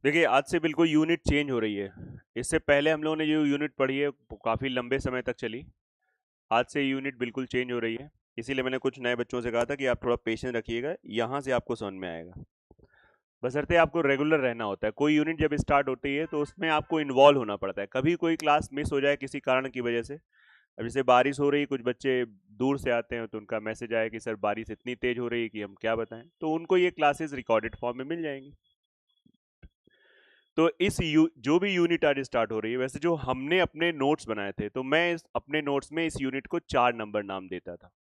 देखिए, आज से बिल्कुल यूनिट चेंज हो रही है। इससे पहले हम लोगों ने जो यूनिट पढ़ी है वो काफ़ी लंबे समय तक चली। आज से यूनिट बिल्कुल चेंज हो रही है। इसीलिए मैंने कुछ नए बच्चों से कहा था कि आप थोड़ा पेशेंस रखिएगा, यहाँ से आपको समझ में आएगा। बशर्ते आपको रेगुलर रहना होता है। कोई यूनिट जब स्टार्ट होती है तो उसमें आपको इन्वॉल्व होना पड़ता है। कभी कोई क्लास मिस हो जाए किसी कारण की वजह से, अब जैसे बारिश हो रही है, कुछ बच्चे दूर से आते हैं तो उनका मैसेज आया कि सर बारिश इतनी तेज हो रही है कि हम क्या बताएं, तो उनको ये क्लासेस रिकॉर्डेड फॉर्म में मिल जाएंगी। तो जो भी यूनिट आज स्टार्ट हो रही है, वैसे जो हमने अपने नोट्स बनाए थे, तो मैं अपने नोट्स में इस यूनिट को 4 नंबर नाम देता था।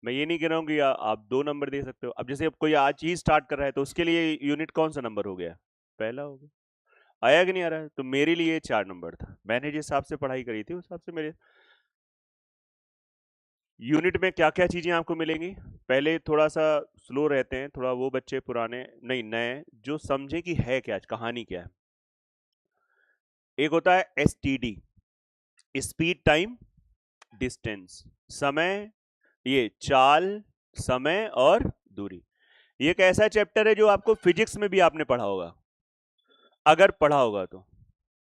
मैं ये नहीं कह रहा हूँ कि आप 2 नंबर दे सकते हो। अब जैसे अब कोई आज ही स्टार्ट कर रहा है तो उसके लिए यूनिट कौन सा नंबर हो गया? पहला हो गया। आया कि नहीं आ रहा है? तो मेरे लिए ये 4 नंबर था। मैंने जिस हिसाब से पढ़ाई करी थी उस हिसाब से मेरे यूनिट में क्या क्या चीजें आपको मिलेंगी। पहले थोड़ा सा स्लो रहते हैं, थोड़ा वो बच्चे पुराने नहीं नए जो समझे कि है क्या, कहानी क्या है। एक होता है STD, स्पीड टाइम डिस्टेंस, समय, ये चाल, समय और दूरी। ये एक ऐसा चैप्टर है जो आपको फिजिक्स में भी आपने पढ़ा होगा, अगर पढ़ा होगा तो।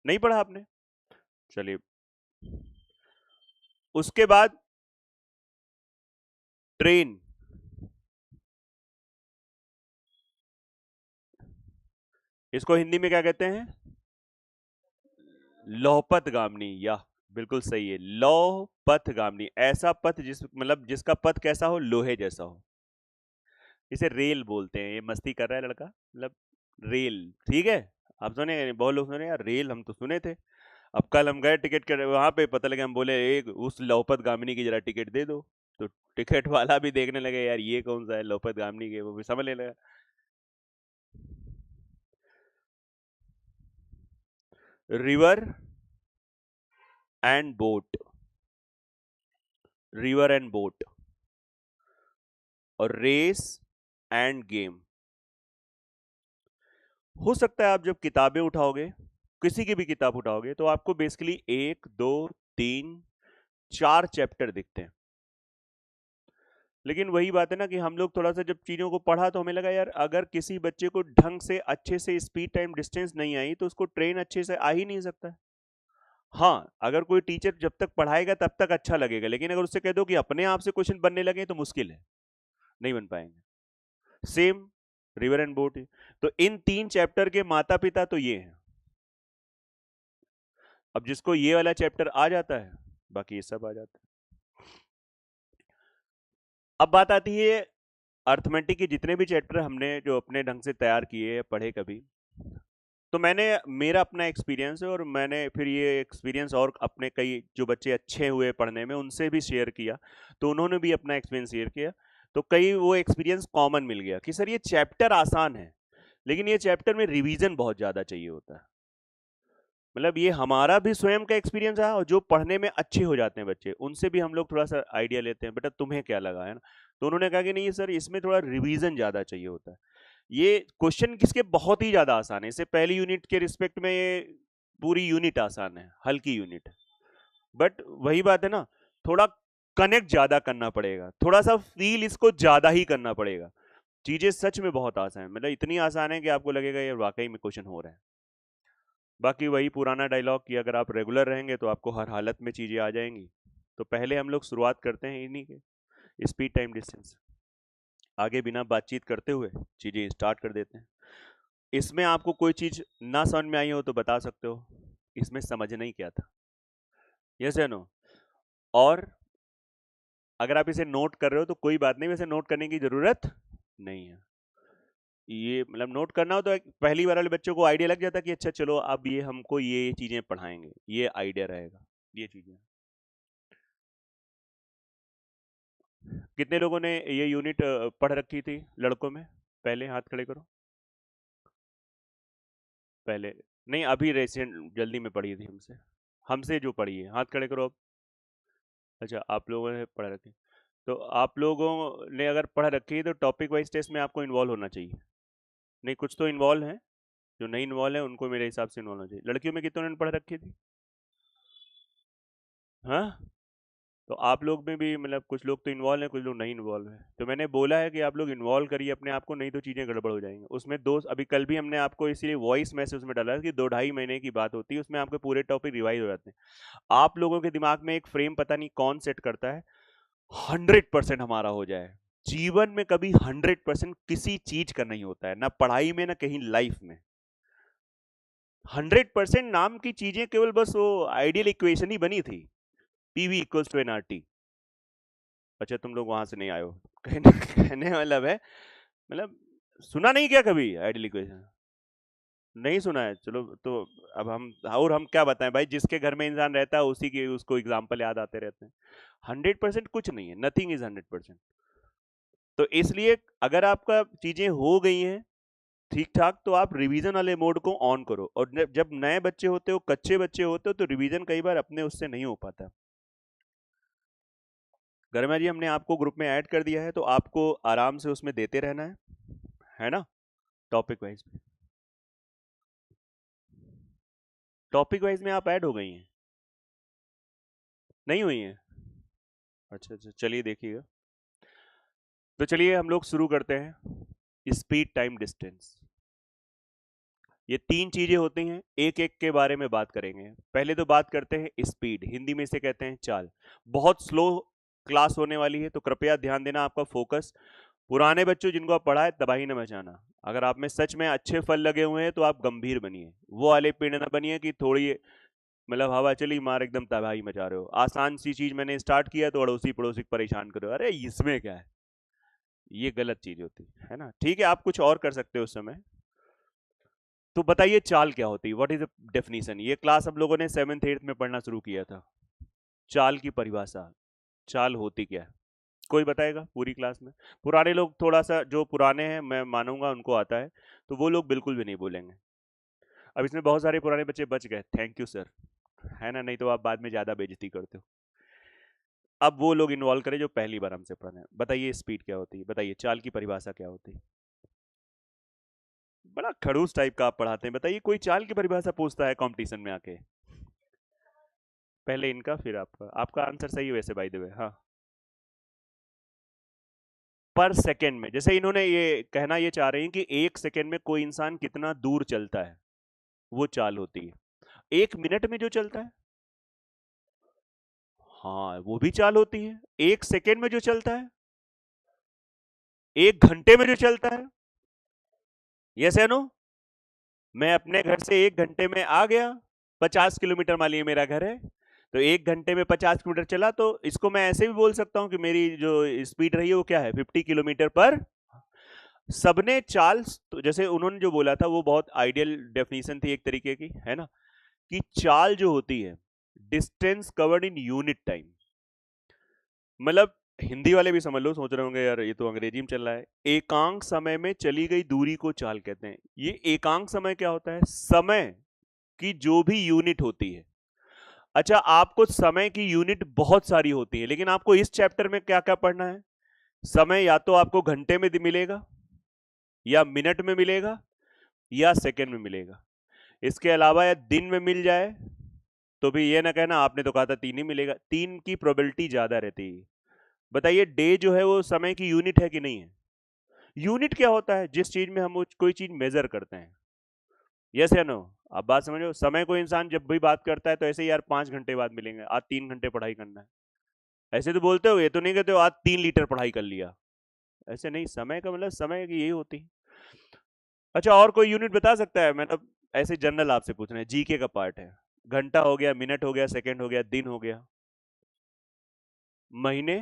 नहीं पढ़ा आपने? चलिए, उसके बाद ट्रेन, इसको हिंदी में क्या कहते हैं? लौपथगामिनी, या बिल्कुल सही है, लौपथगामिनी। ऐसा पथ जिस मतलब जिसका पथ कैसा हो, लोहे जैसा हो। इसे रेल बोलते हैं। ये मस्ती कर रहा है लड़का, मतलब रेल। ठीक है, आप सुने, बहुत लोग सुने यार रेल, हम तो सुने थे। अब कल हम गए टिकट कर वहां पे, पता लगा, हम बोले एक उस लौपत गामिनी की जरा टिकट दे दो। तो टिकट वाला भी देखने लगे, यार ये कौन सा है लौपत गामिनी के, वो भी समझ लेने लगा। River and boat, river and boat, और रेस एंड गेम। हो सकता है आप जब किताबें उठाओगे, किसी की भी किताब उठाओगे, तो आपको बेसिकली 1 2 3 4 चैप्टर दिखते हैं। लेकिन वही बात है ना कि हम लोग थोड़ा सा जब चीजों को पढ़ा तो हमें लगा यार अगर किसी बच्चे को ढंग से अच्छे से स्पीड टाइम डिस्टेंस नहीं आई तो उसको ट्रेन अच्छे से आ ही नहीं सकता है। हाँ, अगर कोई टीचर जब तक पढ़ाएगा तब तक अच्छा लगेगा, लेकिन अगर उससे कह दो कि अपने आप से क्वेश्चन बनने लगे तो मुश्किल है, नहीं बन पाएंगे। Same river and boat. तो इन 3 चैप्टर के माता पिता तो ये हैं। अब जिसको ये वाला चैप्टर आ जाता है, बाकी ये सब आ जाता है। अब बात आती है अर्थमेटिक के जितने भी चैप्टर हमने जो अपने ढंग से तैयार किए पढ़े कभी, तो मैंने मेरा अपना एक्सपीरियंस है और मैंने फिर ये एक्सपीरियंस और अपने कई जो बच्चे अच्छे हुए पढ़ने में उनसे भी शेयर किया, तो उन्होंने भी अपना एक्सपीरियंस शेयर किया। तो कई वो एक्सपीरियंस कॉमन मिल गया कि सर ये चैप्टर आसान है, लेकिन ये चैप्टर में रिवीजन बहुत ज़्यादा चाहिए होता है। मतलब ये हमारा भी स्वयं का एक्सपीरियंस है, और जो पढ़ने में अच्छे हो जाते हैं बच्चे उनसे भी हम लोग थोड़ा सा आइडिया लेते हैं, बेटा तुम्हें क्या लगा है ना। तो उन्होंने कहा कि नहीं सर इसमें थोड़ा रिवीजन ज़्यादा चाहिए होता है। ये क्वेश्चन किसके बहुत ही ज़्यादा आसान है, इससे पहली यूनिट के रिस्पेक्ट में ये पूरी यूनिट आसान है, हल्की यूनिट है। बट वही बात है ना, थोड़ा कनेक्ट ज़्यादा करना पड़ेगा, थोड़ा सा फील इसको ज़्यादा ही करना पड़ेगा। चीज़ें सच में बहुत आसान है, मतलब इतनी आसान है कि आपको लगेगा ये वाकई में क्वेश्चन हो रहा है। बाकी वही पुराना डायलॉग कि अगर आप रेगुलर रहेंगे तो आपको हर हालत में चीज़ें आ जाएंगी। तो पहले हम लोग शुरुआत करते हैं इन्हीं के स्पीड टाइम डिस्टेंस। आगे बिना बातचीत करते हुए चीज़ें स्टार्ट कर देते हैं। इसमें आपको कोई चीज़ ना समझ में आई हो तो बता सकते हो, इसमें समझना ही क्या था, यस या नो। और अगर आप इसे नोट कर रहे हो तो कोई बात नहीं, वैसे नोट करने की ज़रूरत नहीं है। ये मतलब नोट करना हो तो पहली बार वाले बच्चों को आइडिया लग जाता कि अच्छा चलो अब ये हमको ये चीज़ें पढ़ाएंगे, ये आइडिया रहेगा, ये चीज़ें। कितने लोगों ने ये यूनिट पढ़ रखी थी लड़कों में? पहले हाथ खड़े करो। पहले नहीं, अभी रिसेंट जल्दी में पढ़ी थी हमसे, हमसे जो पढ़ी है, हाथ खड़े करो अब। अच्छा, आप लोगों ने पढ़ रखी। तो आप लोगों ने अगर पढ़ रखी है तो टॉपिक वाइज टेस्ट में आपको इन्वॉल्व होना चाहिए। नहीं, कुछ तो इन्वॉल्व है, जो नहीं इन्वॉल्व है उनको मेरे हिसाब से इन्वॉल्व होना चाहिए। लड़कियों में कितनों ने पढ़ रखी थी? हाँ, तो आप लोग में भी मतलब कुछ लोग तो इन्वॉल्व हैं, कुछ लोग नहीं इन्वॉल्व हैं, तो मैंने बोला है कि आप लोग इन्वॉल्व करिए अपने आप को, नहीं तो चीज़ें गड़बड़ हो जाएंगी। उसमें दो, अभी कल भी हमने आपको इसीलिए वॉइस मैसेज में डाला कि 2-2.5 महीने की बात होती है, उसमें आपके पूरे टॉपिक रिवाइज हो जाते हैं। आप लोगों के दिमाग में एक फ्रेम पता नहीं कौन सेट करता है, 100% हमारा हो जाए। जीवन में कभी 100% किसी चीज का नहीं होता है, ना पढ़ाई में ना कहीं लाइफ में। 100% नाम की चीजें केवल बस वो आइडियल इक्वेशन ही बनी थी, पीवी इक्वल्स टू एनआरटी। अच्छा तुम लोग वहां से नहीं आए हो। कहने मतलब है, मतलब सुना नहीं क्या कभी आइडियल इक्वेशन? नहीं सुना है, चलो तो अब हम और हम क्या बताएं भाई, जिसके घर में इंसान रहता है उसी के उसको एग्जाम्पल याद आते रहते हैं। 100% कुछ नहीं है, नथिंग इज 100%। तो इसलिए अगर आपका चीजें हो गई हैं ठीक ठाक, तो आप रिवीजन वाले मोड को ऑन करो। और जब नए बच्चे होते हो, कच्चे बच्चे होते हो, तो रिवीजन कई बार अपने उससे नहीं हो पाता। गर्मा जी हमने आपको ग्रुप में ऐड कर दिया है, तो आपको आराम से उसमें देते रहना है ना? टॉपिक वाइज में, टॉपिक वाइज में आप ऐड हो गई हैं, नहीं हुई हैं? अच्छा अच्छा, चलिए देखिएगा। तो चलिए हम लोग शुरू करते हैं। स्पीड, टाइम, डिस्टेंस, ये तीन चीजें होती हैं, एक एक के बारे में बात करेंगे। पहले तो बात करते हैं स्पीड, हिंदी में इसे कहते हैं चाल। बहुत स्लो क्लास होने वाली है, तो कृपया ध्यान देना, आपका फोकस। पुराने बच्चों जिनको आप पढ़ाए तबाही न मचाना। अगर आप में सच में अच्छे फल लगे हुए हैं तो आप गंभीर बनिए, वो वाले पेड़ ना बनिए कि थोड़ी मतलब हवा चली मार एकदम तबाही मचा रहे हो। आसान सी चीज मैंने स्टार्ट किया तो अड़ोसी पड़ोसी को परेशान करो, अरे इसमें क्या है, ये गलत चीज होती है ना। ठीक है, आप कुछ और कर सकते हो उस समय। तो बताइए चाल क्या होती है, व्हाट इज द डेफिनेशन? ये क्लास हम लोगों ने 7th 8th में पढ़ना शुरू किया था। चाल की परिभाषा, चाल होती क्या है, कोई बताएगा पूरी क्लास में? पुराने लोग थोड़ा सा, जो पुराने हैं मैं मानूंगा उनको आता है, तो वो लोग बिल्कुल भी नहीं बोलेंगे। अब इसमें बहुत सारे पुराने बच्चे बच गए, थैंक यू सर, है ना, नहीं तो आप बाद में ज्यादा बेइज्जती करते हो। अब वो लोग इन्वॉल्व करें जो पहली बार हमसे पढ़े हैं। बताइए स्पीड क्या होती है, बताइए चाल की परिभाषा क्या होती है? बड़ा खड़ूस टाइप का आप पढ़ाते हैं, बताइए कोई चाल की परिभाषा पूछता है कंपटीशन में आके? पहले इनका फिर आपका, आपका आंसर सही है वैसे बाय द वे, हाँ। पर सेकंड में, जैसे इन्होंने ये कहना ये चाह रहे हैं कि 1 सेकंड में कोई इंसान कितना दूर चलता है, वो चाल होती है। 1 मिनट में जो चलता है, हाँ वो भी चाल होती है। 1 सेकंड में जो चलता है, 1 घंटे में जो चलता है, यस या नो? मैं अपने घर से 1 घंटे में आ गया, 50 किलोमीटर मान लिया मेरा घर है, तो 1 घंटे में 50 किलोमीटर चला, तो इसको मैं ऐसे भी बोल सकता हूं कि मेरी जो स्पीड रही है वो क्या है, 50 किलोमीटर पर। सबने चाल, तो जैसे उन्होंने जो बोला था वो बहुत आइडियल डेफिनेशन थी एक तरीके की, है ना, कि चाल जो होती है, distance covered in unit time. मतलब हिंदी वाले भी समझ लो, सोच रहे होंगे यार ये तो अंग्रेजी में चल रहा है। एकांक समय में चली गई दूरी को चाल कहते हैं। ये एकांक समय क्या होता है? समय की जो भी यूनिट होती है। अच्छा, आपको समय की यूनिट बहुत सारी होती है, लेकिन आपको इस चैप्टर में क्या क्या पढ़ना है? समय या तो आपको घंटे में मिलेगा, या मिनट में मिलेगा, या सेकंड में मिलेगा। इसके अलावा या दिन में मिल जाए तो भी ये ना कहना आपने तो कहा था 3 ही मिलेगा, 3 की प्रोबेबिलिटी ज्यादा रहती है। बताइए डे जो है वो समय की यूनिट है कि नहीं है? यूनिट क्या होता है? जिस चीज में हम कोई चीज मेजर करते हैं, यस या नो? आप बात समझो, समय को इंसान जब भी बात करता है तो ऐसे ही यार 5 घंटे बाद मिलेंगे, आज 3 घंटे पढ़ाई करना है, ऐसे तो बोलते हो, ये तो नहीं कहते हो आज 3 लीटर पढ़ाई कर लिया। ऐसे नहीं, समय का मतलब समय की यही होती है। अच्छा और कोई यूनिट बता सकता है? मतलब ऐसे जनरल आपसे पूछ रहे हैं, जीके का पार्ट है। घंटा हो गया, मिनट हो गया, सेकंड हो गया, दिन हो गया, महीने।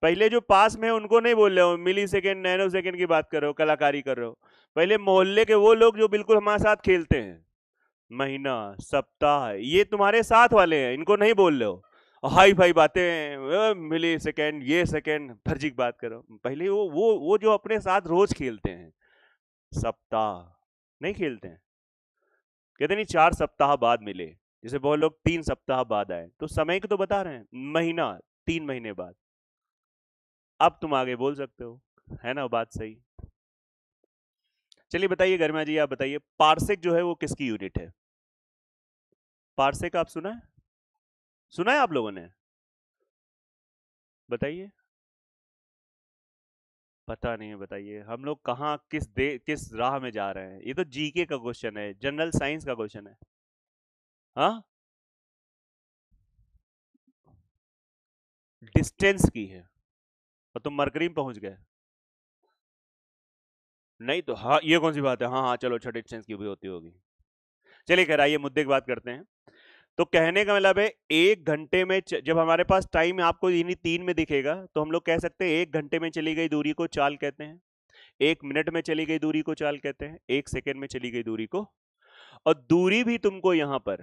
पहले जो पास में है उनको नहीं बोल रहे हो, मिली सेकेंड नैनो सेकेंड की बात कर रहे हो, कलाकारी कर रहे हो। पहले मोहल्ले के वो लोग जो बिल्कुल हमारे साथ खेलते हैं, महीना, सप्ताह, ये तुम्हारे साथ वाले हैं, इनको नहीं बोल रहे हो। हाई फाई बातें, मिली सेकेंड, ये सेकेंड, फर्जी की बात करो। पहले वो जो अपने साथ रोज खेलते हैं, सप्ताह नहीं खेलते हैं, कहते नहीं 4 सप्ताह बाद मिले, जैसे बहुत लोग 3 सप्ताह बाद आए, तो समय की तो बता रहे हैं, महीना 3 महीने बाद। अब तुम आगे बोल सकते हो, है ना बात सही? चलिए बताइए गरिमा जी, आप बताइए पार्सेक जो है वो किसकी यूनिट है? पार्सेक आप सुना है? सुना है आप लोगों ने? बताइए। पता नहीं है, बताइए। हम लोग कहाँ किस राह में जा रहे हैं? ये तो जीके का क्वेश्चन है, जनरल साइंस का क्वेश्चन है। हाँ, डिस्टेंस की है और तुम मरकरी में पहुंच गए। नहीं तो हाँ, ये कौन सी बात है? हाँ हाँ चलो, अच्छा डिस्टेंस की भी होती होगी। चलिए खैर, आइए मुद्दे की बात करते हैं। तो कहने का मतलब है, 1 घंटे में जब हमारे पास टाइम आपको इन्हीं 3 में दिखेगा, तो हम लोग कह सकते हैं 1 घंटे में चली गई दूरी को चाल कहते हैं, 1 मिनट में चली गई दूरी को चाल कहते हैं, 1 सेकेंड में चली गई दूरी को। और दूरी भी तुमको यहां पर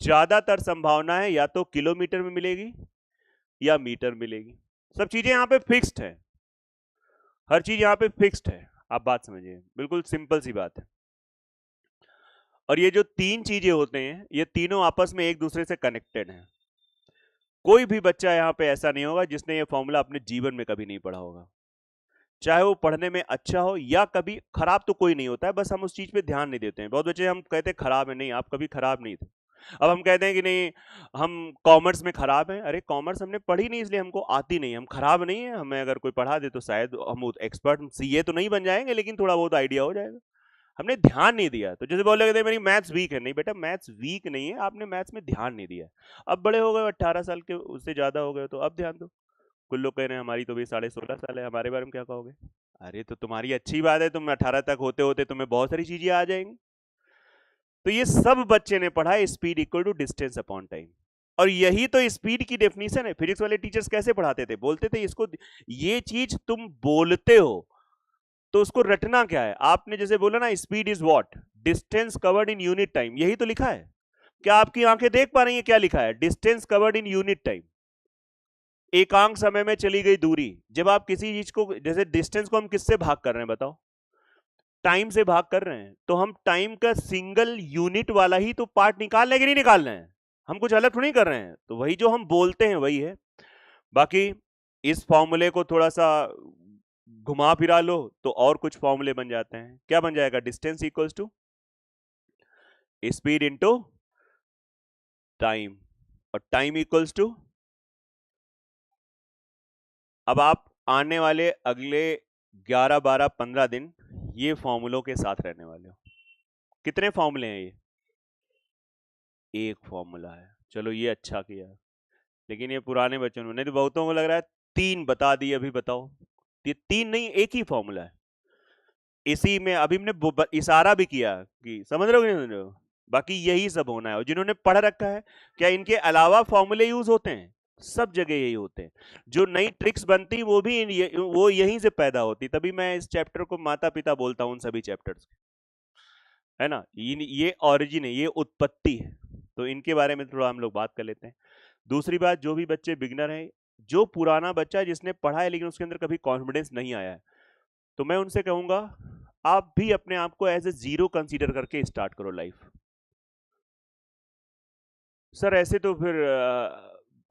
ज्यादातर संभावना है या तो किलोमीटर में मिलेगी या मीटर मिलेगी। सब चीजें यहां पे फिक्स्ड है, हर चीज यहां पे फिक्स्ड है। आप बात समझिए, बिल्कुल सिंपल सी बात है। और ये जो 3 चीजें होते हैं, ये तीनों आपस में एक दूसरे से कनेक्टेड हैं। कोई भी बच्चा यहां पे ऐसा नहीं होगा जिसने ये फॉर्मूला अपने जीवन में कभी नहीं पढ़ा होगा, चाहे वो पढ़ने में अच्छा हो या कभी खराब। तो कोई नहीं होता है, बस हम उस चीज पे ध्यान नहीं देते हैं। बहुत बच्चे हम कहते हैं खराब है, नहीं आप कभी खराब नहीं थे। अब हम कहते हैं कि नहीं हम कॉमर्स में खराब हैं, अरे कॉमर्स हमने पढ़ी नहीं इसलिए हमको आती नहीं, हम खराब नहीं है। हमें अगर कोई पढ़ा दे तो शायद हम एक्सपर्ट सीए तो नहीं बन जाएंगे, लेकिन थोड़ा बहुत आइडिया हो जाएगा। हमने ध्यान नहीं दिया। तो जैसे बोल रहे मेरी मैथ्स वीक है, नहीं बेटा मैथ्स वीक नहीं है, आपने मैथ्स में ध्यान नहीं दिया। अब बड़े हो गए, 18 साल के उससे ज्यादा हो गए, तो अब ध्यान दो। कुछ लोग कह रहे हैं हमारी तो भी 16.5 साल है, हमारे बारे में क्या कहोगे? अरे तो तुम्हारी अच्छी बात है, तुम 18 तक होते होते तुम्हें बहुत सारी चीजें आ जाएंगी। तो ये सब बच्चे ने पढ़ा है, speed equal to distance upon time. और यही तो स्पीड की डेफिनेशन है। फिजिक्स वाले टीचर्स कैसे पढ़ाते थे? बोलते थे इसको, ये चीज तुम बोलते हो तो उसको रटना क्या है। आपने जैसे बोला ना, speed is what, distance covered in unit time, यही तो लिखा है। क्या आपकी आंखें देख पा रही हैं क्या लिखा है? Distance covered in unit time, एकांक समय में चली गई दूरी। जब आप किसी चीज को, जैसे डिस्टेंस को हम किससे भाग कर रहे हैं बताओ? टाइम से भाग कर रहे हैं। तो हम टाइम का सिंगल यूनिट वाला ही तो पार्ट निकाल रहे हैं कि नहीं निकाल रहे हैं? हम कुछ अलग थोड़ी कर रहे हैं। तो वही जो हम बोलते हैं वही है। बाकी इस फॉर्मूले को थोड़ा सा घुमा फिरा लो तो और कुछ फॉर्मूले बन जाते हैं। क्या बन जाएगा? Distance equals to speed into time, और टाइम इक्वल्स टू, अब आप आने वाले अगले 11 12 15 दिन ये फॉर्मूलों के साथ रहने वाले हो। कितने फॉर्मूले हैं ये? एक फॉर्मूला है। चलो ये अच्छा किया, लेकिन ये पुराने बच्चों ने, नहीं तो बहुतों को लग रहा है 3 बता दिए। अभी बताओ, ये 3 नहीं, एक ही फॉर्मूला है। इसी में अभी हमने इशारा भी किया कि समझ रहे हो कि नहीं समझ रहे हो। बाकी यही सब होना है। और जिन्होंने पढ़ रखा है, क्या इनके अलावा फॉर्मूले यूज होते हैं? सब जगह यही होते हैं। जो नई ट्रिक्स बनती वो भी वो यहीं से पैदा होती। तभी मैं इस चैप्टर को माता पिता बोलता हूँ उन सभी चैप्टर्स, है ना। ये ओरिजिन है, ये उत्पत्ति है। तो इनके बारे में थोड़ा हम लोग बात कर लेते हैं। दूसरी बात, जो भी बच्चे बिगनर हैं, जो पुराना बच्चा है जिसने पढ़ा है लेकिन उसके अंदर कभी कॉन्फिडेंस नहीं आया है, तो मैं उनसे कहूंगा आप भी अपने आप को एज ए जीरो कंसीडर करके स्टार्ट करो लाइफ। सर ऐसे तो फिर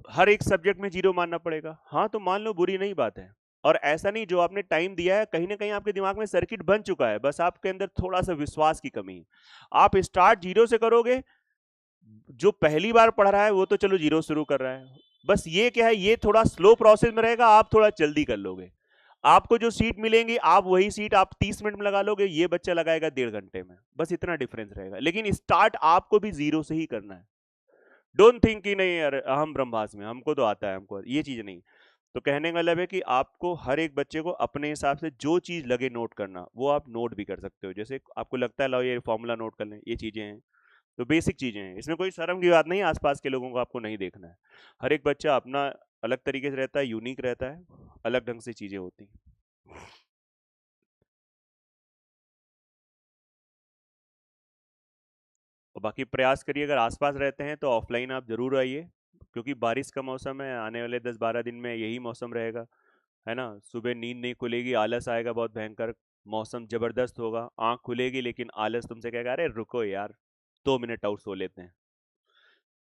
हर एक सब्जेक्ट में जीरो मानना पड़ेगा। हाँ तो मान लो, बुरी नहीं बात है। और ऐसा नहीं, जो आपने टाइम दिया है कहीं ना कहीं आपके दिमाग में सर्किट बन चुका है, बस आपके अंदर थोड़ा सा विश्वास की कमी है। आप स्टार्ट जीरो से करोगे, जो पहली बार पढ़ रहा है वो तो चलो जीरो शुरू कर रहा है। बस ये क्या है, ये थोड़ा स्लो प्रोसेस में रहेगा, आप थोड़ा जल्दी कर लोगे। आपको जो सीट मिलेंगी, आप वही सीट आप 30 मिनट में लगा लोगे, ये बच्चा लगाएगा 1.5 घंटे में। बस इतना डिफरेंस रहेगा। लेकिन स्टार्ट आपको भी जीरो से ही करना है। डोंट थिंक कि नहीं यार हम ब्रह्मास्म में, हमको तो आता है, हमको ये चीज नहीं। तो कहने का मतलब है कि आपको हर एक बच्चे को अपने हिसाब से जो चीज लगे नोट करना, वो आप नोट भी कर सकते हो। जैसे आपको लगता है लो ये फॉर्मूला नोट कर लें, ये चीजें हैं, तो बेसिक चीजें हैं, इसमें कोई शर्म की बात नहीं है। आसपास के लोगों को आपको नहीं देखना है। हर एक बच्चा अपना अलग तरीके से रहता है, यूनिक रहता है, अलग ढंग से चीजें होती हैं। और बाकी प्रयास करिए, अगर आसपास रहते हैं तो ऑफलाइन आप जरूर आइए, क्योंकि बारिश का मौसम है। आने वाले 10 12 दिन में यही मौसम रहेगा, है ना। सुबह नींद नहीं खुलेगी, आलस आएगा बहुत भयंकर। मौसम जबरदस्त होगा, आंख खुलेगी लेकिन आलस तुमसे कहेगा अरे रुको यार 2 मिनट और सो लेते हैं।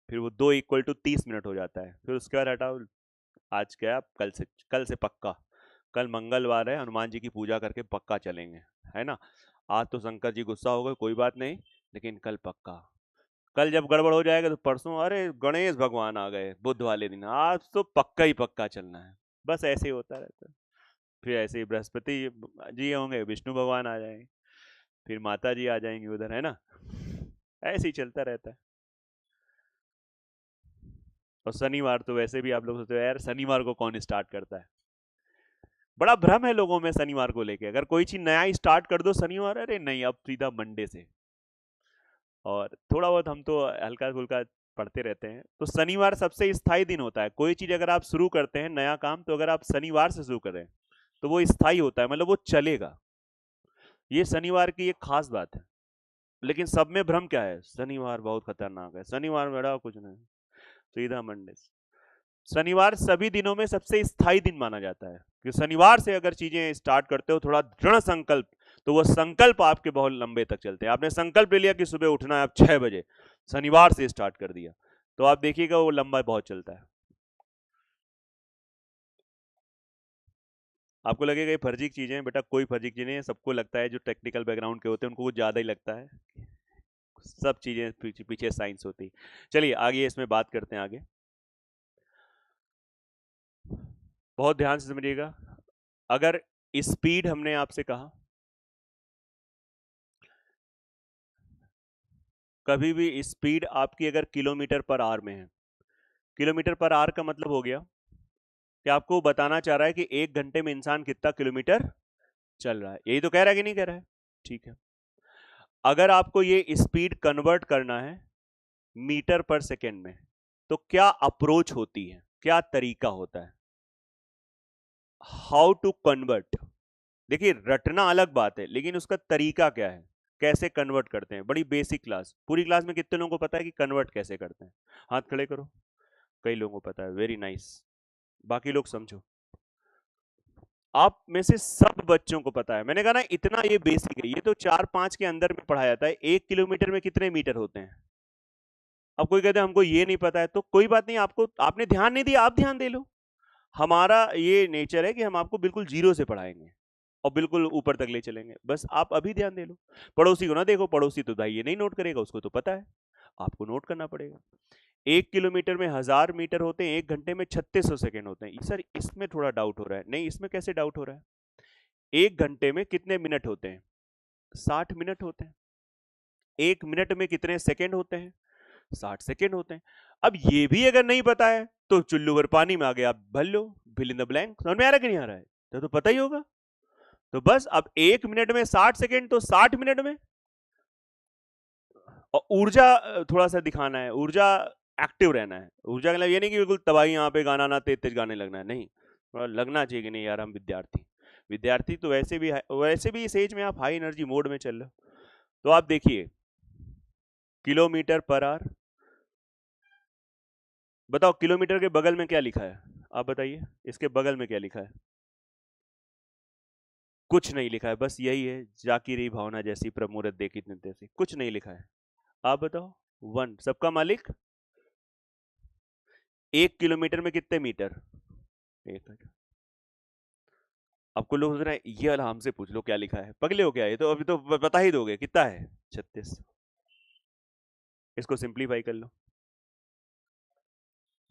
फिर वो 2 = 30 मिनट हो जाता है। फिर उसके बाद हटाओ, आज क्या, कल से पक्का, कल मंगलवार है, हनुमान जी की पूजा करके पक्का चलेंगे, है ना। आज तो शंकर जी गुस्सा हो गए, कोई बात नहीं, लेकिन कल पक्का। कल जब गड़बड़ हो जाएगा तो परसों अरे गणेश भगवान आ गए बुध वाले दिन, आज तो पक्का ही पक्का चलना है। बस ऐसे ही होता रहता है। फिर ऐसे ही बृहस्पति जी होंगे, विष्णु भगवान आ जाएंगे, फिर माता जी आ जाएंगी उधर, है ना। ऐसे ही चलता रहता है। और शनिवार तो वैसे भी आप लोग सोचते हो यार शनिवार को कौन स्टार्ट करता है। बड़ा भ्रम है लोगों में शनिवार को लेके, अगर कोई चीज नया स्टार्ट कर दो शनिवार, अरे नहीं अब सीधा मंडे से। और थोड़ा बहुत हम तो हल्का फुल्का पढ़ते रहते हैं, तो शनिवार सबसे स्थायी दिन होता है। कोई चीज अगर आप शुरू करते हैं नया काम, तो अगर आप शनिवार से शुरू करें तो वो स्थायी होता है, मतलब वो चलेगा। ये शनिवार की एक खास बात है। लेकिन सब में भ्रम क्या है, शनिवार बहुत खतरनाक है, शनिवार मेरा कुछ नहीं, सीधा मंडे से। शनिवार सभी दिनों में सबसे स्थायी दिन माना जाता है कि शनिवार से अगर चीजें स्टार्ट करते हो थोड़ा दृढ़ संकल्प, तो वो संकल्प आपके बहुत लंबे तक चलते हैं। आपने संकल्प ले लिया कि सुबह उठना है आप 6 बजे, शनिवार से स्टार्ट कर दिया, तो आप देखिएगा वो लंबा बहुत चलता है। आपको लगेगा ये फर्जी चीजें हैं, बेटा कोई फर्जी चीजें नहीं है। सबको लगता है, जो टेक्निकल बैकग्राउंड के होते हैं उनको कुछ ज्यादा ही लगता है। सब चीजें पीछे पीछे साइंस होती। चलिए आगे इसमें बात करते हैं आगे। बहुत ध्यान से समझिएगा। अगर स्पीड हमने आपसे कहा, कभी भी स्पीड आपकी अगर किलोमीटर पर आवर में है, किलोमीटर पर आवर का मतलब हो गया कि आपको बताना चाह रहा है कि 1 घंटे में इंसान कितना किलोमीटर चल रहा है, यही तो कह रहा है कि नहीं कह रहा है। ठीक है। अगर आपको ये स्पीड कन्वर्ट करना है मीटर पर सेकेंड में, तो क्या अप्रोच होती है, क्या तरीका होता है, हाउ टू कन्वर्ट। देखिए रटना अलग बात है, लेकिन उसका तरीका क्या है, कैसे कन्वर्ट करते हैं। बड़ी बेसिक क्लास, पूरी क्लास में कितने लोगों को पता है कि कन्वर्ट कैसे करते हैं, हाथ खड़े करो। कई लोगों को पता है, वेरी नाइस। बाकी लोग समझो, आप में से सब बच्चों को पता है। मैंने कहा ना इतना ये बेसिक है, ये तो 4-5 के अंदर में पढ़ाया जाता है। 1 किलोमीटर में कितने मीटर होते हैं। अब कोई कहते हैं हमको ये नहीं पता है, तो कोई बात नहीं, आपको आपने ध्यान नहीं दिया, आप ध्यान दे लो। हमारा ये नेचर है कि हम आपको बिल्कुल जीरो से पढ़ाएंगे और बिल्कुल ऊपर तक ले चलेंगे, बस आप अभी ध्यान दे लो। पड़ोसी को ना देखो, पड़ोसी तो भाई ये नहीं नोट करेगा, उसको तो पता है, आपको नोट करना पड़ेगा। 1 किलोमीटर में 1000 मीटर होते हैं, 1 घंटे में 3600 सेकेंड होते हैं। सर इसमें थोड़ा डाउट हो रहा है, नहीं इसमें कैसे डाउट हो रहा है। 1 घंटे में कितने मिनट होते हैं, 60 मिनट होते हैं। 1 मिनट में कितने सेकेंड होते हैं, 60 सेकेंड होते हैं। अब ये भी अगर नहीं पता है तो चुल्लू भर पानी में आ गया, आप भर लो, फिल इन द ब्लैंक। समझ में आ रहा है कि नहीं आ रहा है, तो पता ही होगा। तो बस अब 1 मिनट में 60 सेकेंड, तो 60 मिनट में। और ऊर्जा थोड़ा सा दिखाना है, ऊर्जा एक्टिव रहना है। ऊर्जा का मतलब ये नहीं कि बिल्कुल तबाही यहाँ पे गाना ना तेज तेज गाने लगना है, नहीं, थोड़ा लगना चाहिए कि नहीं यार हम विद्यार्थी। विद्यार्थी तो वैसे भी इस एज में आप हाई एनर्जी मोड में चल रहे हो। तो आप देखिए किलोमीटर पर आवर, बताओ किलोमीटर के बगल में क्या लिखा है, आप बताइए इसके बगल में क्या लिखा है। कुछ नहीं लिखा है, बस यही है, जाकी रही भावना जैसी प्रमुरत देखी तैसी, कुछ नहीं लिखा है। आप बताओ, वन सबका मालिक। 1 किलोमीटर में कितने मीटर, 1 मीटर। आपको लोग सोच रहे हैं ये वाला हमसे पूछ लो क्या लिखा है, पगले हो क्या, ये तो अभी तो बता ही दोगे कितना है, 36। इसको सिंप्लीफाई कर लो,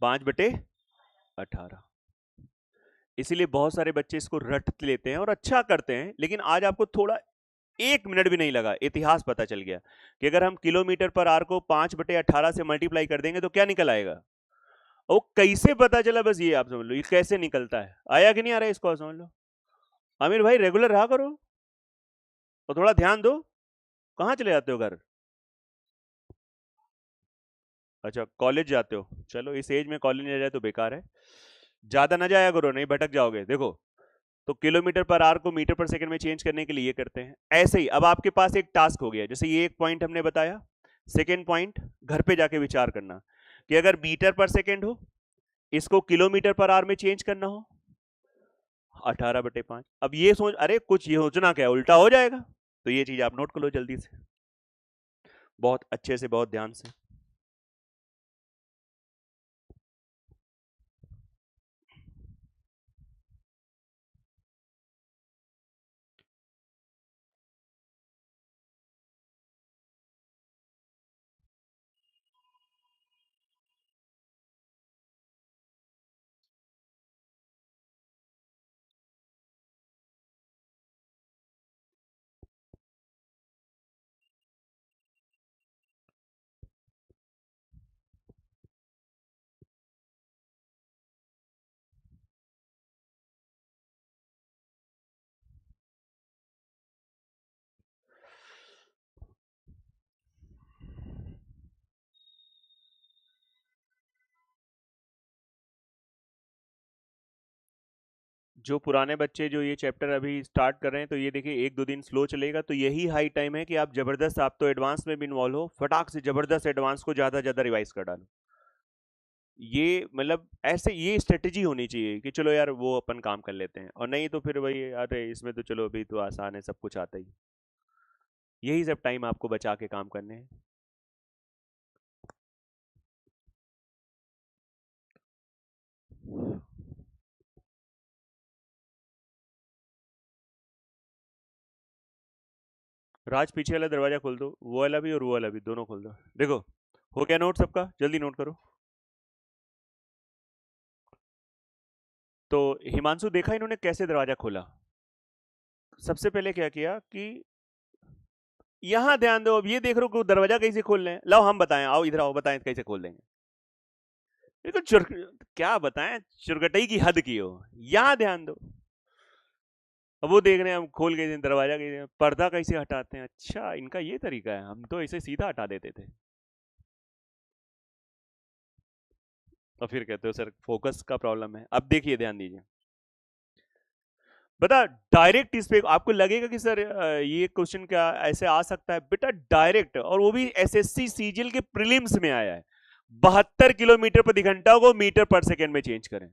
5/18। इसीलिए बहुत सारे बच्चे इसको रट लेते हैं और अच्छा करते हैं, लेकिन आज आपको थोड़ा 1 मिनट भी नहीं लगा, इतिहास पता चल गया कि अगर हम किलोमीटर पर आर को 5/18 से मल्टीप्लाई कर देंगे तो क्या निकल आएगा। वो कैसे पता चला, बस ये आप समझ लो, ये कैसे निकलता है, आया कि नहीं आ रहा है, इसको आप समझ लो। आमिर भाई रेगुलर रहा करो और थोड़ा ध्यान दो, कहाँ चले जाते हो घर। अच्छा कॉलेज जाते हो, चलो इस एज में कॉलेज नहीं जाए तो बेकार है, ज्यादा ना जाया करो नहीं भटक जाओगे। देखो तो किलोमीटर पर आवर को मीटर पर सेकंड में चेंज करने के लिए ये करते हैं। ऐसे ही अब आपके पास एक टास्क हो गया, जैसे ये एक पॉइंट हमने बताया, सेकंड पॉइंट घर पे जाके विचार करना कि अगर मीटर पर सेकंड हो, इसको किलोमीटर पर आवर में चेंज करना हो, 18/5। अब ये सोच, अरे कुछ ये सोचना क्या उल्टा हो जाएगा, तो ये चीज आप नोट कर लो जल्दी से, बहुत अच्छे से, बहुत ध्यान से। जो पुराने बच्चे जो ये चैप्टर अभी स्टार्ट कर रहे हैं, तो ये देखिए 1-2 दिन स्लो चलेगा, तो यही हाई टाइम है कि आप जबरदस्त, आप तो एडवांस में भी इन्वॉल्व हो, फटाक से जबरदस्त एडवांस को ज्यादा ज्यादा रिवाइज कर डालो। ये मतलब ऐसे ये स्ट्रेटेजी होनी चाहिए कि चलो यार वो अपन काम कर लेते हैं, और नहीं तो फिर वही, अरे इसमें तो चलो अभी तो आसान है, सब कुछ आता ही। यही सब टाइम आपको बचा के काम करने हैं। राज, पीछे वाला दरवाजा खोल दो, वो वाला भी और वो वाला भी, दोनों खोल दो। देखो, हो गया नोट सबका? जल्दी नोट करो। तो हिमांशु, देखा इन्होंने कैसे दरवाजा खोला? सबसे पहले क्या किया कि यहां ध्यान दो, अब ये देख रहे हो कि दरवाजा कैसे खोल रहे हैं, लाओ हम बताएं, आओ इधर आओ, बताएं कैसे खोल देंगे। देखो क्या बताएं, चुरगटई की हद की हो। यहां ध्यान दो। अब वो देख रहे हैं हम खोल के दरवाजा कैसे, पर्दा कैसे हटाते हैं, अच्छा इनका ये तरीका है, हम तो ऐसे सीधा हटा देते थे। तो फिर कहते हो सर फोकस का प्रॉब्लम है। अब देखिए, ध्यान दीजिए, बता, डायरेक्ट इस पे आपको लगेगा कि सर ये क्वेश्चन क्या ऐसे आ सकता है, बेटा डायरेक्ट, और वो भी एसएससी सीजीएल के प्रीलिम्स में आया है। 72 किलोमीटर प्रति घंटा को मीटर पर सेकेंड में चेंज करें।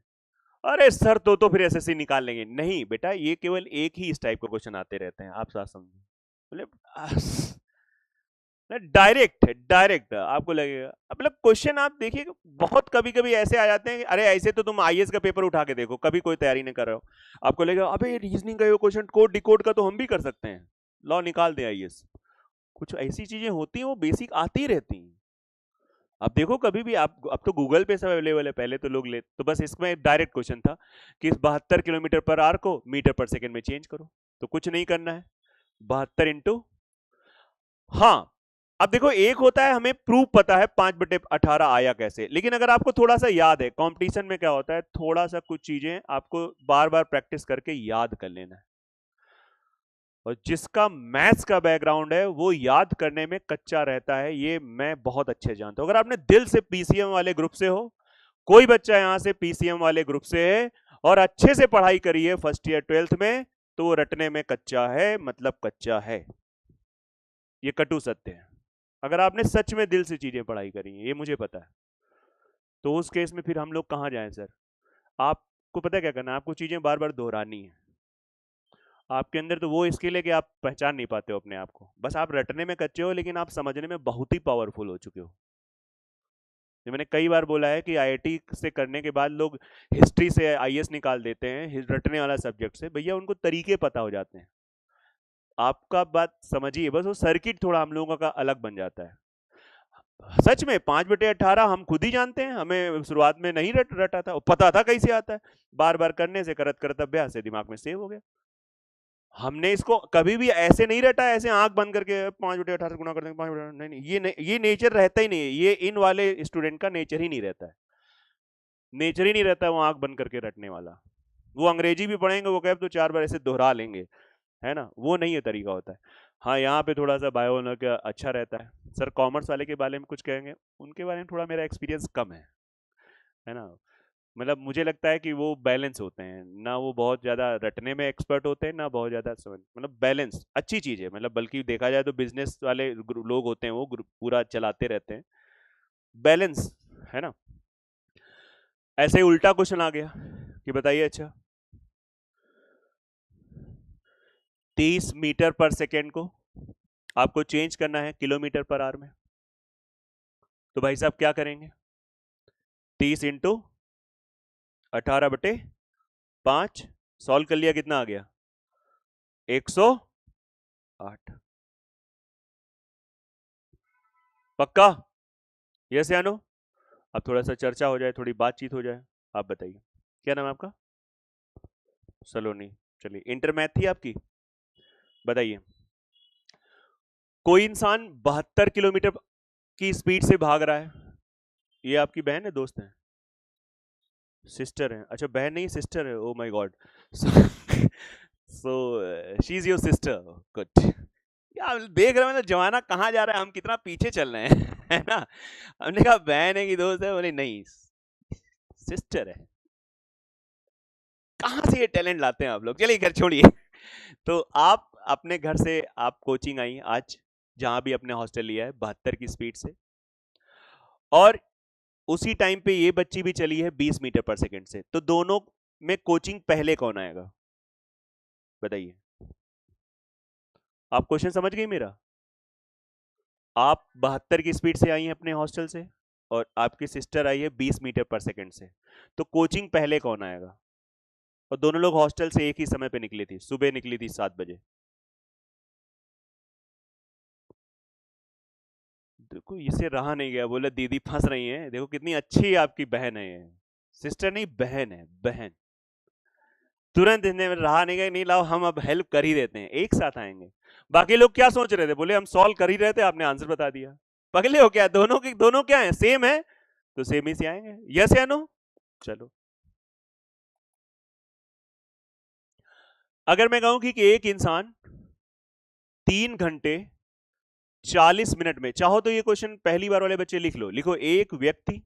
अरे सर, तो फिर एसएससी निकाल लेंगे। नहीं बेटा, ये केवल एक ही इस टाइप के क्वेश्चन आते रहते हैं, आप साथ समझिए। मतलब डायरेक्ट है, डायरेक्ट आपको लगेगा, मतलब क्वेश्चन आप देखिए, बहुत कभी कभी ऐसे आ जाते हैं, अरे ऐसे तो तुम आईएएस का पेपर उठा के देखो, कभी कोई तैयारी नहीं कर रहे हो, आपको लगेगा अबे रीजनिंग का ये क्वेश्चन कोड डिकोड का तो हम भी कर सकते हैं, लॉ निकाल दे आईएएस। कुछ ऐसी चीजें होती हैं, वो बेसिक आती ही रहती हैं। अब देखो कभी भी आप, अब तो गूगल पे सब अवेलेबल है, पहले तो लोग ले, तो बस इसमें डायरेक्ट क्वेश्चन था कि इस 72 किलोमीटर पर आवर को मीटर पर सेकेंड में चेंज करो। तो कुछ नहीं करना है, 72 इंटू, हाँ, अब देखो एक होता है हमें प्रूफ पता है 5/18 आया कैसे, लेकिन अगर आपको थोड़ा सा याद है, कंपटीशन में क्या होता है, थोड़ा सा कुछ चीजें आपको बार बार प्रैक्टिस करके याद कर लेना है। और जिसका मैथ्स का बैकग्राउंड है वो याद करने में कच्चा रहता है, ये मैं बहुत अच्छे जानता हूं। अगर आपने दिल से पीसीएम वाले ग्रुप से हो, कोई बच्चा यहां से पीसीएम वाले ग्रुप से है और अच्छे से पढ़ाई करी है फर्स्ट ईयर 12th में, तो वो रटने में कच्चा है, मतलब कच्चा है। ये कटु सत्य है। अगर आपने सच में दिल से चीजें पढ़ाई करी है, ये मुझे पता है, तो उस केस में फिर हम लोग कहां जाएं सर? आपको पता है क्या करना है, आपको चीजें बार बार दोहरानी है। आपके अंदर तो वो स्किल है कि आप पहचान नहीं पाते हो अपने आप को, बस आप रटने में कच्चे हो, लेकिन आप समझने में बहुत ही पावरफुल हो चुके हो। ये मैंने कई बार बोला है कि आईआईटी से करने के बाद लोग हिस्ट्री से आईएएस निकाल देते हैं, रटने वाला सब्जेक्ट से, भैया उनको तरीके पता हो जाते हैं। आपका बात समझिए, बस वो सर्किट थोड़ा हम लोगों का अलग बन जाता है। सच में 5/18 हम खुद ही जानते हैं, हमें शुरुआत में नहीं रटा था, पता था कैसे आता है, बार बार करने से, करत करत अभ्यास से दिमाग में सेव हो गया। हमने इसको कभी भी ऐसे नहीं रटा, ऐसे आंख बंद करके 5/18 गुना कर देंगे, 5/18, नहीं, ये नेचर रहता ही नहीं है, ये इन वाले स्टूडेंट का नेचर ही नहीं रहता है, नेचर ही नहीं रहता है वो आंख बंद करके रटने वाला। वो अंग्रेजी भी पढ़ेंगे, वो कह तो 4 बार ऐसे दोहरा लेंगे, है ना, वो नहीं है तरीका होता है। हाँ, यहाँ पे थोड़ा सा बायो का अच्छा रहता है। सर कॉमर्स वाले के बारे में कुछ कहेंगे? उनके बारे में थोड़ा मेरा एक्सपीरियंस कम है ना, मतलब मुझे लगता है कि वो बैलेंस होते हैं ना, वो बहुत ज्यादा रटने में एक्सपर्ट होते हैं ना बहुत ज्यादा समझ, मतलब बैलेंस अच्छी चीज है, मतलब बल्कि देखा जाए तो बिजनेस वाले लोग होते हैं वो पूरा चलाते रहते हैं, बैलेंस, है ना। ऐसे ही उल्टा क्वेश्चन आ गया कि बताइए, अच्छा 30 मीटर पर सेकेंड को आपको चेंज करना है किलोमीटर पर आवर में, तो भाई साहब क्या करेंगे? 30 इंटू 18/5 सॉल्व कर लिया, कितना आ गया? 108। पक्का? यस या नो? अब थोड़ा सा चर्चा हो जाए, थोड़ी बातचीत हो जाए। आप बताइए, क्या नाम है आपका? सलोनी। चलिए, इंटर मैथ थी आपकी, बताइए। कोई इंसान 72 किलोमीटर की स्पीड से भाग रहा है, ये आपकी बहन है, दोस्त है, सिस्टर है? अच्छा, बहन नहीं सिस्टर है, oh my God. So she is your sister, good. यार देख रहे हो मतलब जमाना कहाँ जा रहा है, हम कितना पीछे चल रहे हैं, है ना। हमने कहा बहन है कि दोस्त है, बोले नहीं सिस्टर है। कहां से ये टैलेंट लाते हैं आप लोग, चलिए घर छोड़िए। तो आप अपने घर से आप कोचिंग आई आज, जहां भी अपने हॉस्टल लिया है 72 की स्पीड से, और उसी टाइम पे ये बच्ची भी चली है 20 मीटर पर सेकंड से, तो दोनों में कोचिंग पहले कौन आएगा बताइए। आप क्वेश्चन समझ गई मेरा? आप 72 की स्पीड से आई हैं अपने हॉस्टल से, और आपकी सिस्टर आई है 20 मीटर पर सेकंड से, तो कोचिंग पहले कौन आएगा? और दोनों लोग हॉस्टल से एक ही समय पे निकली थी, सुबह निकली थी 7 बजे। देखो इसे रहा नहीं गया, बोला दीदी फंस रही है, देखो कितनी अच्छी आपकी बहन है ये, सिस्टर नहीं बहन है, बहन। तुरंत इन्हें रहा नहीं गया, नहीं लाओ हम अब हेल्प कर ही देते हैं, एक साथ आएंगे। बाकी लोग क्या सोच रहे थे, बोले हम सॉल्व कर ही रहे थे, आपने आंसर बता दिया। पगले हो क्या, दोनों क्या है, सेम है, तो सेम ही से आएंगे। यस या नो? चलो, अगर मैं कहूं कि एक इंसान 3 घंटे 40 मिनट में, चाहो तो ये क्वेश्चन पहली बार वाले बच्चे लिख लो, लिखो एक व्यक्ति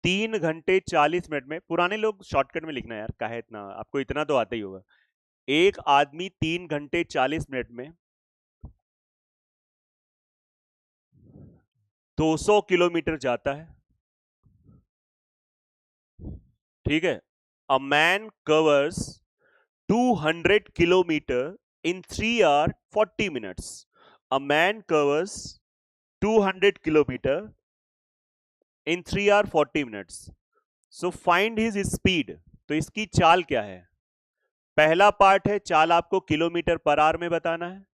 3 घंटे 40 मिनट में, पुराने लोग शॉर्टकट में लिखना यार, काहे इतना, आपको इतना तो आता ही होगा। एक आदमी 3 घंटे 40 मिनट में 200 किलोमीटर जाता है, ठीक है। A man covers 200 kilometre in 3 hours 40 minutes. A man covers 200 kilometer in 3 hours 40 minutes. So find his speed. तो इसकी चाल क्या है? पहला पार्ट है चाल आपको किलोमीटर पर आवर में बताना है,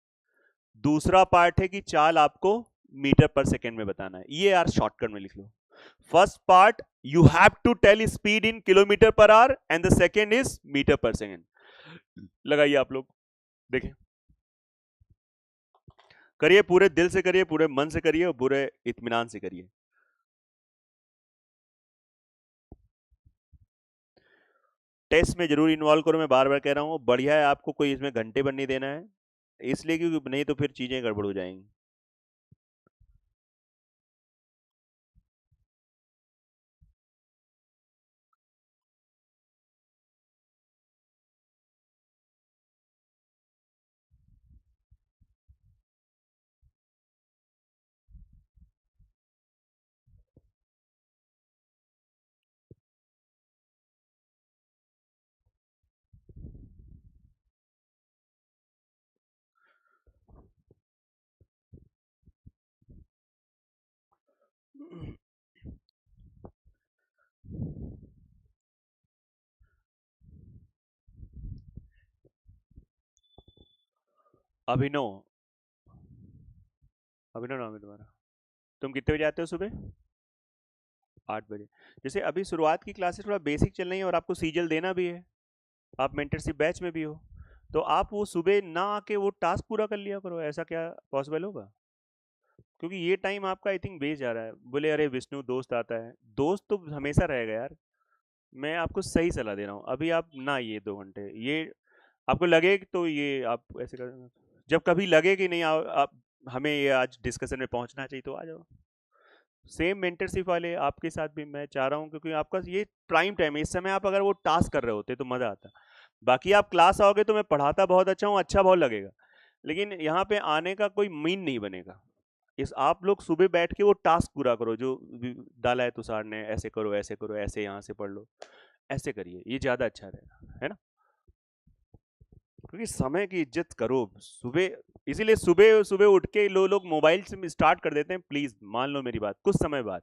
दूसरा पार्ट है कि चाल आपको मीटर पर सेकेंड में बताना है। ये यार शॉर्टकट में लिख लो। First part you have to tell speed in kilometre per hour and the second is metre per second. लगाइए आप लोग, देखें, करिए, पूरे दिल से करिए, पूरे मन से करिए और पूरे इत्मीनान से करिए। टेस्ट में जरूर इन्वॉल्व करो, मैं बार बार कह रहा हूं, बढ़िया है, आपको कोई इसमें घंटे बन नहीं देना है, इसलिए क्योंकि नहीं तो फिर चीजें गड़बड़ हो जाएंगी। अभिनव, अभिनव नाम है तुम्हारा, तुम कितने बजे आते हो सुबह? 8 बजे। जैसे अभी शुरुआत की क्लासेस थोड़ा बेसिक चल रही है और आपको सीजल देना भी है, आप मेंटरशिप बैच में भी हो, तो आप वो सुबह ना आके वो टास्क पूरा कर लिया करो, ऐसा क्या पॉसिबल होगा? क्योंकि ये टाइम आपका आई थिंक वेस्ट जा रहा है। बोले अरे विष्णु दोस्त आता है, दोस्त तो हमेशा रहेगा यार, मैं आपको सही सलाह दे रहा हूँ, अभी आप ना ये 2 घंटे, ये आपको लगे तो ये आप ऐसे कर, जब कभी लगे कि नहीं आप हमें ये आज डिस्कशन में पहुंचना चाहिए, तो आ जाओ। सेम मेंटरशिप वाले आपके साथ भी मैं चाह रहा हूँ, क्योंकि आपका ये प्राइम टाइम है, इस समय आप अगर वो टास्क कर रहे होते तो मजा आता। बाकी आप क्लास आओगे तो मैं पढ़ाता बहुत अच्छा हूँ, अच्छा बहुत लगेगा, लेकिन यहाँ पे आने का कोई मीन नहीं बनेगा। इस आप लोग सुबह बैठ के वो टास्क पूरा करो जो डाला है तुषार ने, ऐसे करो ऐसे करो, ऐसे यहाँ से पढ़ लो, ऐसे करिए, ये ज्यादा अच्छा रहेगा, है ना? क्योंकि समय की इज्जत करो सुबह, इसीलिए सुबह सुबह उठ के लोग मोबाइल से स्टार्ट कर देते हैं। प्लीज मान लो मेरी बात, कुछ समय बाद,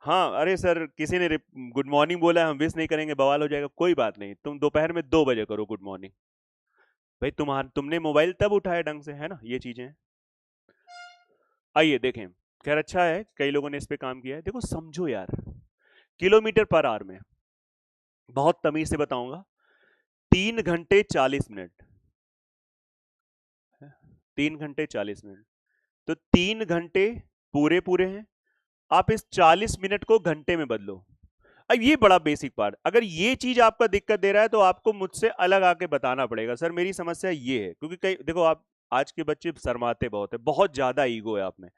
हाँ अरे सर किसी ने गुड मॉर्निंग बोला है, हम विश नहीं करेंगे, बवाल हो जाएगा, कोई बात नहीं, तुम दोपहर में 2 बजे करो गुड मॉर्निंग। भाई तुमने मोबाइल तब उठाया ढंग से, है ना, ये चीजें। आइए देखें, खैर अच्छा है कई लोगों ने इस पे काम किया है। देखो समझो यार, किलोमीटर पर आवर में, बहुत तमीज से बताऊंगा, 3 घंटे 40 मिनट, 3 घंटे 40 मिनट, तो 3 घंटे पूरे पूरे हैं, आप इस 40 मिनट को घंटे में बदलो। अब ये बड़ा बेसिक पार्ट, अगर ये चीज आपका दिक्कत दे रहा है तो आपको मुझसे अलग आके बताना पड़ेगा, सर मेरी समस्या ये है, क्योंकि कई देखो आप आज के बच्चे शर्माते बहुत है, बहुत ज्यादा ईगो है आप में,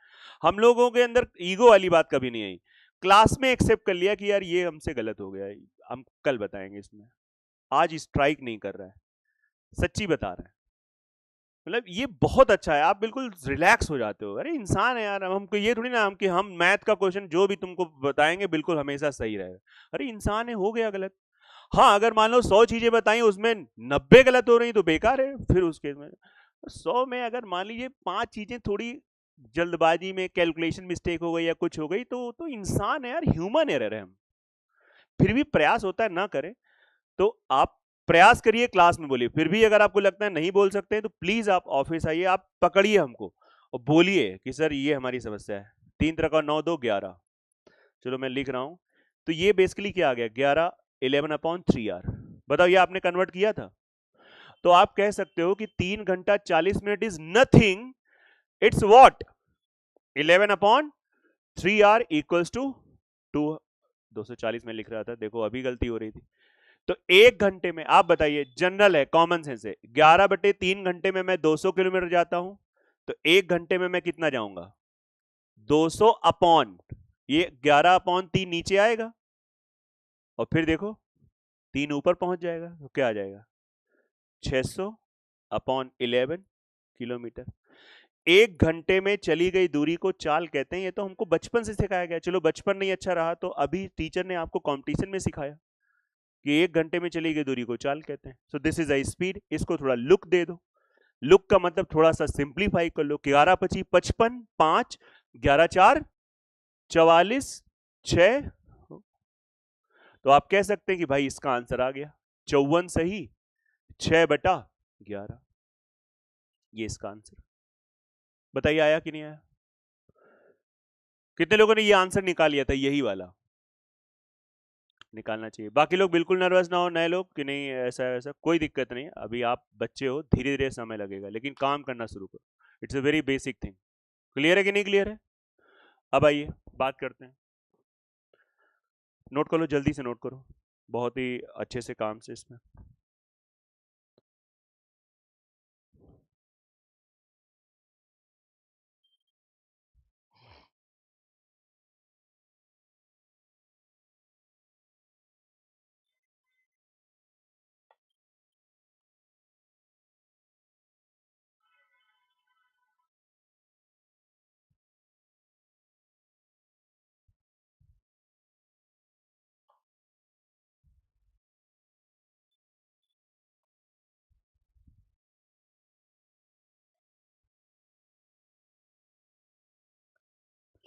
हम लोगों के अंदर ईगो वाली बात कभी नहीं आई। क्लास में एक्सेप्ट कर लिया कि यार ये हमसे गलत हो गया है, हम कल बताएंगे इसमें, आज स्ट्राइक नहीं कर रहा है, सच्ची बता रहा है। मतलब ये बहुत अच्छा है, आप बिल्कुल रिलैक्स हो जाते हो। अरे इंसान है यार, हमको ये थोड़ी ना हम मैथ का क्वेश्चन जो भी तुमको बताएंगे बिल्कुल हमेशा सही रहेगा। अरे इंसान है, हो गया गलत। हाँ, अगर मान लो 100 चीजें बताई उसमें 90 गलत हो रही तो बेकार है, फिर उसके में 100 में अगर मान लीजिए 5 चीजें थोड़ी जल्दबाजी में कैलकुलेशन मिस्टेक हो गई या कुछ हो गई तो इंसान है यार, ह्यूमन एरर है हम। फिर भी प्रयास होता है ना करें तो आप प्रयास करिए, क्लास में बोलिए। फिर भी अगर आपको लगता है नहीं बोल सकते तो प्लीज आप ऑफिस आइए, आप पकड़िए हमको और बोलिए कि सर ये हमारी समस्या है। 3 तरह का 9 2 11, चलो मैं लिख रहा हूं। तो ये बेसिकली क्या आ गया, 11 11/3r। बताओ ये आपने कन्वर्ट किया था। तो आप कह सकते हो कि 3 घंटा 40 minute is nothing, it's what 11/3r equals to 2। 240 में लिख रहा था, देखो अभी गलती हो रही थी। तो 1 घंटे में आप बताइए, जनरल है, कॉमन सेंस है, 11/3 घंटे में मैं 200 किलोमीटर जाता हूं, तो 1 घंटे में मैं कितना जाऊंगा 200 अपॉन ये 11/3 नीचे आएगा और फिर देखो 3 ऊपर पहुंच जाएगा, तो क्या आ जाएगा 600/11 किलोमीटर। 1 घंटे में चली गई दूरी को चाल कहते हैं। ये तो हमको बचपन से सिखाया गया। चलो बचपन नहीं अच्छा रहा तो अभी टीचर ने आपको कंपटीशन में सिखाया कि 1 घंटे में चली गई दूरी को चाल कहते हैं। So this is a speed. इसको थोड़ा लुक दे दो। लुक का मतलब थोड़ा सा सिंप्लीफाई कर लो। 11 × 25 = 55, 5 11 4 44 6। तो आप कह सकते हैं कि भाई इसका आंसर आ गया 54 सही, 6/11। ये इसका आंसर। बताइए आया कि नहीं आया? कितने लोगों ने ये आंसर निकाल लिया था, यही वाला? निकालना चाहिए। बाकी लोग बिल्कुल नर्वस ना हो, नए लोग कि नहीं ऐसा ऐसा कोई दिक्कत नहीं। अभी आप बच्चे हो, धीरे धीरे समय लगेगा, लेकिन काम करना शुरू करो। It's a very basic thing. Clear है कि नहीं क्लियर है? अब आइए बात करते हैं। नोट कर लो, जल्दी से नोट करो, बहुत ही अच्छे से काम से इसमें।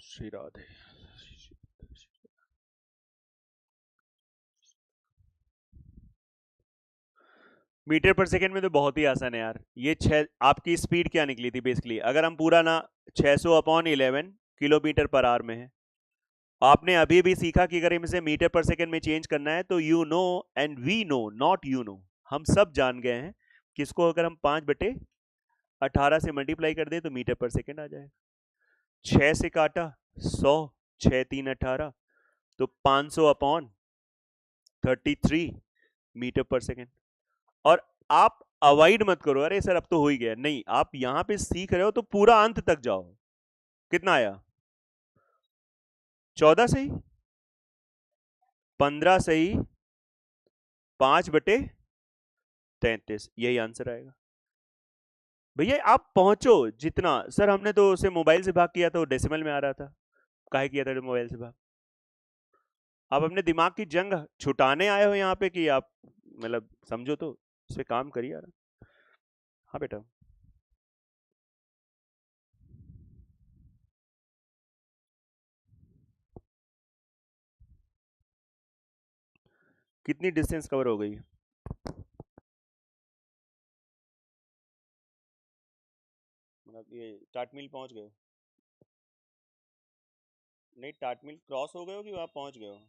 श्री राधे। मीटर पर सेकंड में तो बहुत ही आसान है यार। ये छह आपकी स्पीड क्या निकली थी बेसिकली, अगर हम पूरा ना 600/11 किलोमीटर पर आवर में है। आपने अभी भी सीखा कि अगर इसे मीटर पर सेकंड में चेंज करना है तो you know and we know, not you know, हम सब जान गए हैं कि इसको अगर हम 5/18 से मल्टीप्लाई कर दें तो मीटर पर सेकंड आ जाएगा। 6 से काटा 100, 6 3 18, तो 500/33 मीटर पर सेकंड। और आप अवॉइड मत करो, अरे सर अब तो हो ही गया, नहीं, आप यहां पे सीख रहे हो तो पूरा अंत तक जाओ। कितना आया? 14 सही, 15 सही, 5/33, यही आंसर आएगा। भैया आप पहुंचो जितना। सर हमने तो उसे मोबाइल से भाग किया तो डेसिमल में आ रहा था, काहे किया था मोबाइल से भाग? आप अपने दिमाग की जंग छुटाने आए हो यहाँ पे कि आप मतलब समझो तो इस पे काम करिए यार। हाँ बेटा। कितनी डिस्टेंस कवर हो गई? मतलब ये टाट मिल पहुंच गए? नहीं, टाट मिल क्रॉस हो गए हो कि वहां पहुंच गए हो?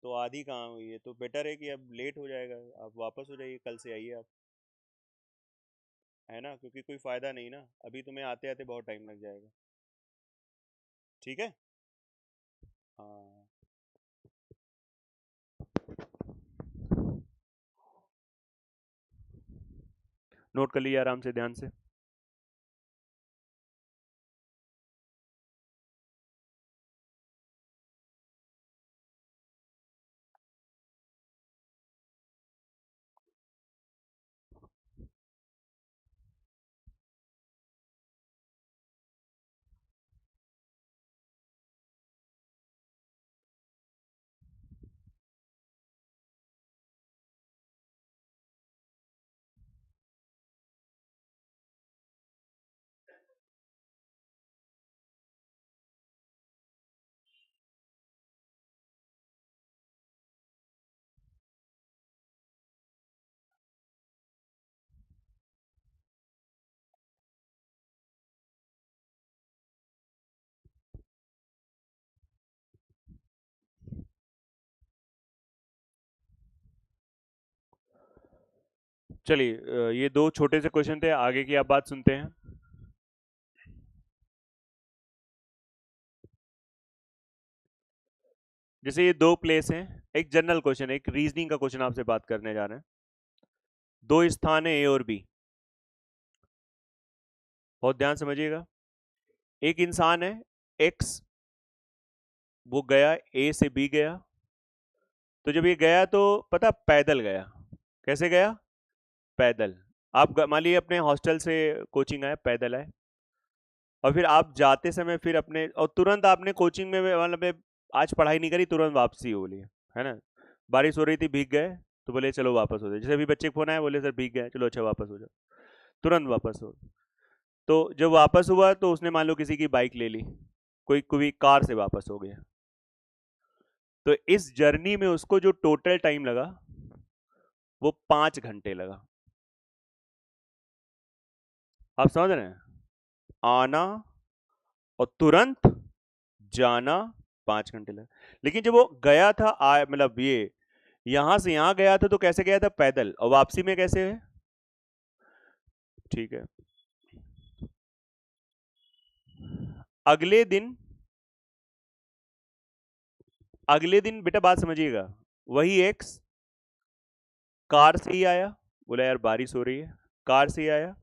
तो आधी कहाँ हुई है? तो बेटर है कि अब लेट हो जाएगा, आप वापस हो जाइए, कल से आइए आप, है ना, क्योंकि कोई फायदा नहीं ना, अभी तुम्हें आते आते बहुत टाइम लग जाएगा। ठीक है। हाँ। नोट कर लिया आराम से, ध्यान से। चलिए ये दो छोटे से क्वेश्चन थे, आगे की आप बात सुनते हैं। जैसे ये दो प्लेस हैं, एक जनरल क्वेश्चन, एक रीजनिंग का क्वेश्चन आपसे बात करने जा रहे हैं। दो स्थान है ए और बी, बहुत ध्यान समझिएगा। एक इंसान है एक्स, वो गया ए से बी गया। तो जब ये गया तो पता पैदल गया। कैसे गया? पैदल। आप मान लीजिए अपने हॉस्टल से कोचिंग आए, पैदल आए, और फिर आप जाते समय फिर अपने, और तुरंत आपने कोचिंग में मतलब आज पढ़ाई नहीं करी, तुरंत वापसी हो लिए, है ना। बारिश हो रही थी, भीग गए, तो बोले चलो वापस हो जाए। जैसे अभी बच्चे के फोन आए, बोले सर भीग गए, चलो अच्छा वापस हो जाओ, तुरंत वापस हो। तो जब वापस हुआ तो उसने मान लो किसी की बाइक ले ली, कोई कोई कार से वापस हो गया। तो इस जर्नी में उसको जो टोटल टाइम लगा वो 5 घंटे लगा। आप समझ रहे हैं? आना और तुरंत जाना 5 घंटे लगा। लेकिन जब वो गया था मतलब ये यहां से यहां गया था तो कैसे गया था? पैदल। और वापसी में कैसे है? ठीक है। अगले दिन, अगले दिन बेटा बात समझिएगा, वही एक्स कार से ही आया, बोला यार बारिश हो रही है, कार से ही आया।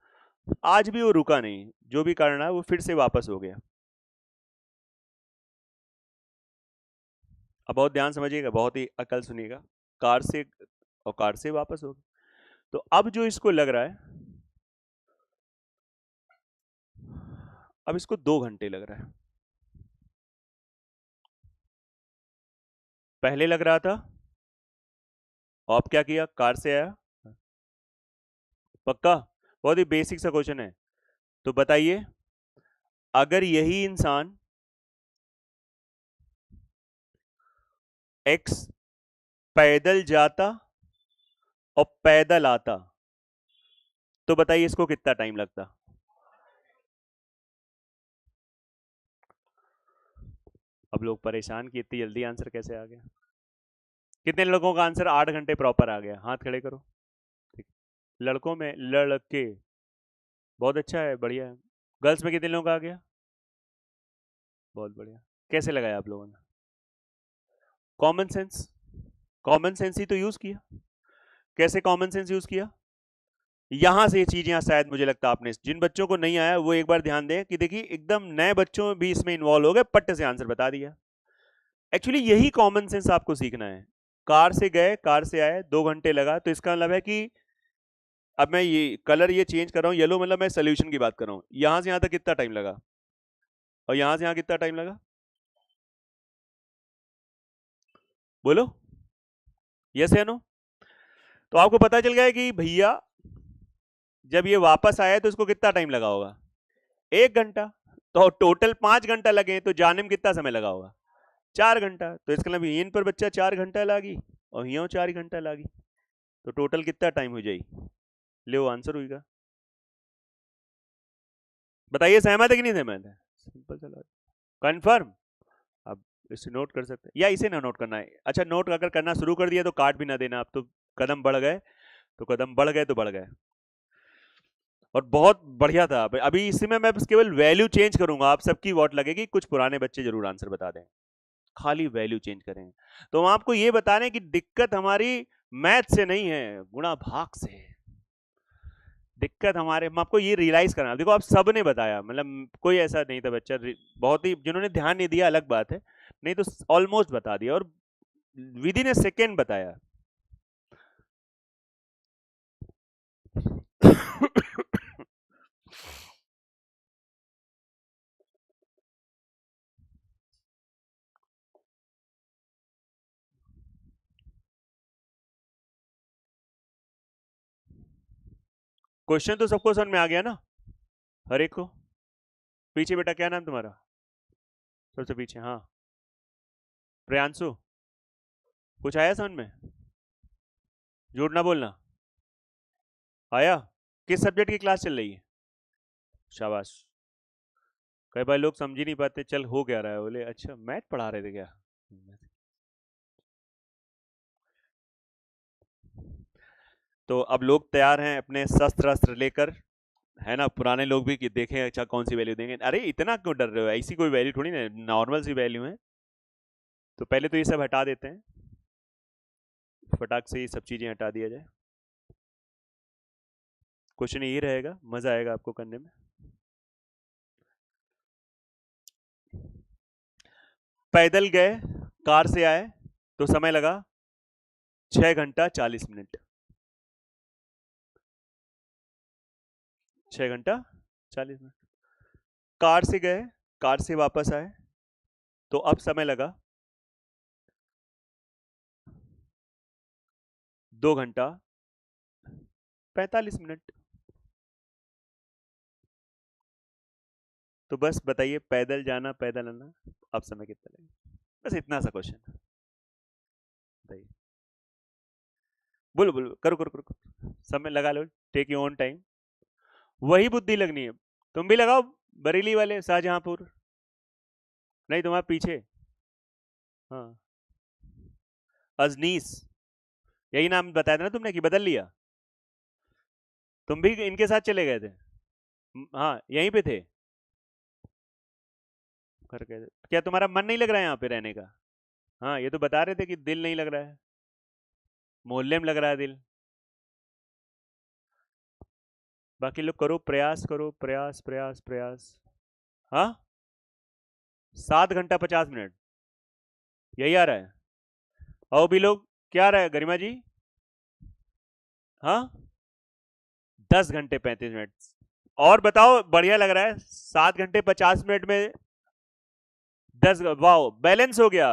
आज भी वो रुका नहीं, जो भी कारण है वो फिर से वापस हो गया। अब बहुत ध्यान समझिएगा, बहुत ही अकल सुनिएगा। कार से, और कार से वापस हो गया। तो अब जो इसको लग रहा है, अब इसको 2 घंटे लग रहा है। पहले लग रहा था, और अब क्या किया? कार से आया। पक्का? बहुत ही बेसिक सा क्वेश्चन है। तो बताइए, अगर यही इंसान एक्स पैदल जाता और पैदल आता, तो बताइए इसको कितना टाइम लगता? अब लोग परेशान कि इतनी जल्दी आंसर कैसे आ गया। कितने लोगों का आंसर 8 घंटे प्रॉपर आ गया? हाथ खड़े करो। ठीक। लड़कों में लड़के, बहुत अच्छा है, बढ़िया है। गर्ल्स में कितने लोगों का आ गया? बहुत बढ़िया। कैसे लगाया आप लोगों ने? Common sense. कॉमन सेंस ही तो यूज किया। कैसे कॉमन सेंस यूज किया? यहां से ये चीजें शायद मुझे लगता है आपने, जिन बच्चों को नहीं आया वो एक बार ध्यान दें कि देखिए एकदम नए बच्चों भी इसमें इन्वॉल्व हो गए, पट्टे से आंसर बता दिया। एक्चुअली यही कॉमन सेंस आपको सीखना है। कार से गए, कार से आए, 2 घंटे लगा, तो इसका मतलब है कि अब मैं ये कलर ये चेंज कर रहा हूँ, येलो मतलब मैं सोल्यूशन की बात कर रहा हूँ। यहां से यहां तक कितना टाइम लगा, और यहां से यहां कितना टाइम लगा? बोलो यस या नो। तो आपको पता चल गया है कि भैया जब ये वापस आया तो इसको कितना टाइम लगा होगा? 1 घंटा। तो टोटल 5 घंटा लगे, तो जाने में कितना समय लगा होगा? 4 घंटा। तो इसका मतलब इन पर बच्चा 4 घंटा लागी, और यहाँ 4 घंटा लागी, तो टोटल कितना टाइम हो जाए? ले वो आंसर होगा। बताइए सहमत है कि नहीं सहमत है? सिंपल चला, कंफर्म। अब इसे नोट कर सकते हैं, या इसे ना नोट करना है? अच्छा, नोट अगर करना शुरू कर दिया तो काट भी ना देना। अब तो कदम बढ़ गए, तो कदम बढ़ गए तो बढ़ गए। और बहुत बढ़िया था। अभी इसी में मैं बस केवल वैल्यू चेंज करूंगा, आप सबकी वॉट लगेगी, कुछ पुराने बच्चे जरूर आंसर बता दें, खाली वैल्यू चेंज करेंगे। तो हम आपको ये बता रहे हैं कि दिक्कत हमारी मैथ से नहीं है, गुणा भाग से है। दिक्कत हमारे, हम आपको ये रियलाइज करना, देखो आप सब ने बताया, मतलब कोई ऐसा नहीं था बच्चा, बहुत ही जिन्होंने ध्यान नहीं दिया अलग बात है, नहीं तो ऑलमोस्ट बता दिया, और विद इन ए सेकेंड बताया। क्वेश्चन तो सबको समझ में आ गया ना? हर एक को। पीछे बेटा क्या नाम तुम्हारा? सबसे पीछे, हाँ, प्रियांशु। कुछ आया समझ में? झूठ ना बोलना। आया? किस सब्जेक्ट की क्लास चल रही है? शाबाश। कई बार लोग समझ ही नहीं पाते, चल हो क्या रहा है, बोले अच्छा मैथ पढ़ा रहे थे क्या? तो अब लोग तैयार हैं अपने शस्त्र अस्त्र लेकर, है ना। पुराने लोग भी कि देखें अच्छा कौन सी वैल्यू देंगे। अरे इतना क्यों डर रहे हो, ऐसी कोई वैल्यू थोड़ी ना, नॉर्मल सी वैल्यू है। तो पहले तो ये सब हटा देते हैं, फटाक से ये सब चीजें हटा दिया जाए। क्वेश्चन ये रहेगा, मजा आएगा आपको करने में। पैदल गए, कार से आए, तो समय लगा 6 घंटा 40 मिनट। 6 घंटा 40 मिनट। कार से गए, कार से वापस आए, तो अब समय लगा 2 घंटा 45 मिनट। तो बस बताइए, पैदल जाना पैदल आना, अब समय कितना लगेगा? बस इतना सा क्वेश्चन बताइए। बोलो बोलो, करो करो करो करो। समय लगा लो, टेक योर ओन टाइम। वही बुद्धि लगनी है। तुम भी लगाओ, बरेली वाले, शाहजहांपुर। नहीं, तुम्हारे पीछे। हाँ, अजनीस, यही नाम बताया था ना तुमने कि बदल लिया? तुम भी इनके साथ चले गए थे? हाँ, यहीं पे थे। करके क्या तुम्हारा मन नहीं लग रहा है यहाँ पे रहने का? हाँ, ये तो बता रहे थे कि दिल नहीं लग रहा है, मोहल्ले में लग रहा है दिल। बाकी लोग करो, प्रयास करो, प्रयास प्रयास प्रयास। हाँ, 7 घंटा 50 मिनट, यही आ रहा है। और भी लोग, क्या आ रहा है गरिमा जी? हाँ, 10 घंटे 35 मिनट। और बताओ, बढ़िया लग रहा है। 7 घंटे 50 मिनट में 10, वाओ, बैलेंस हो गया।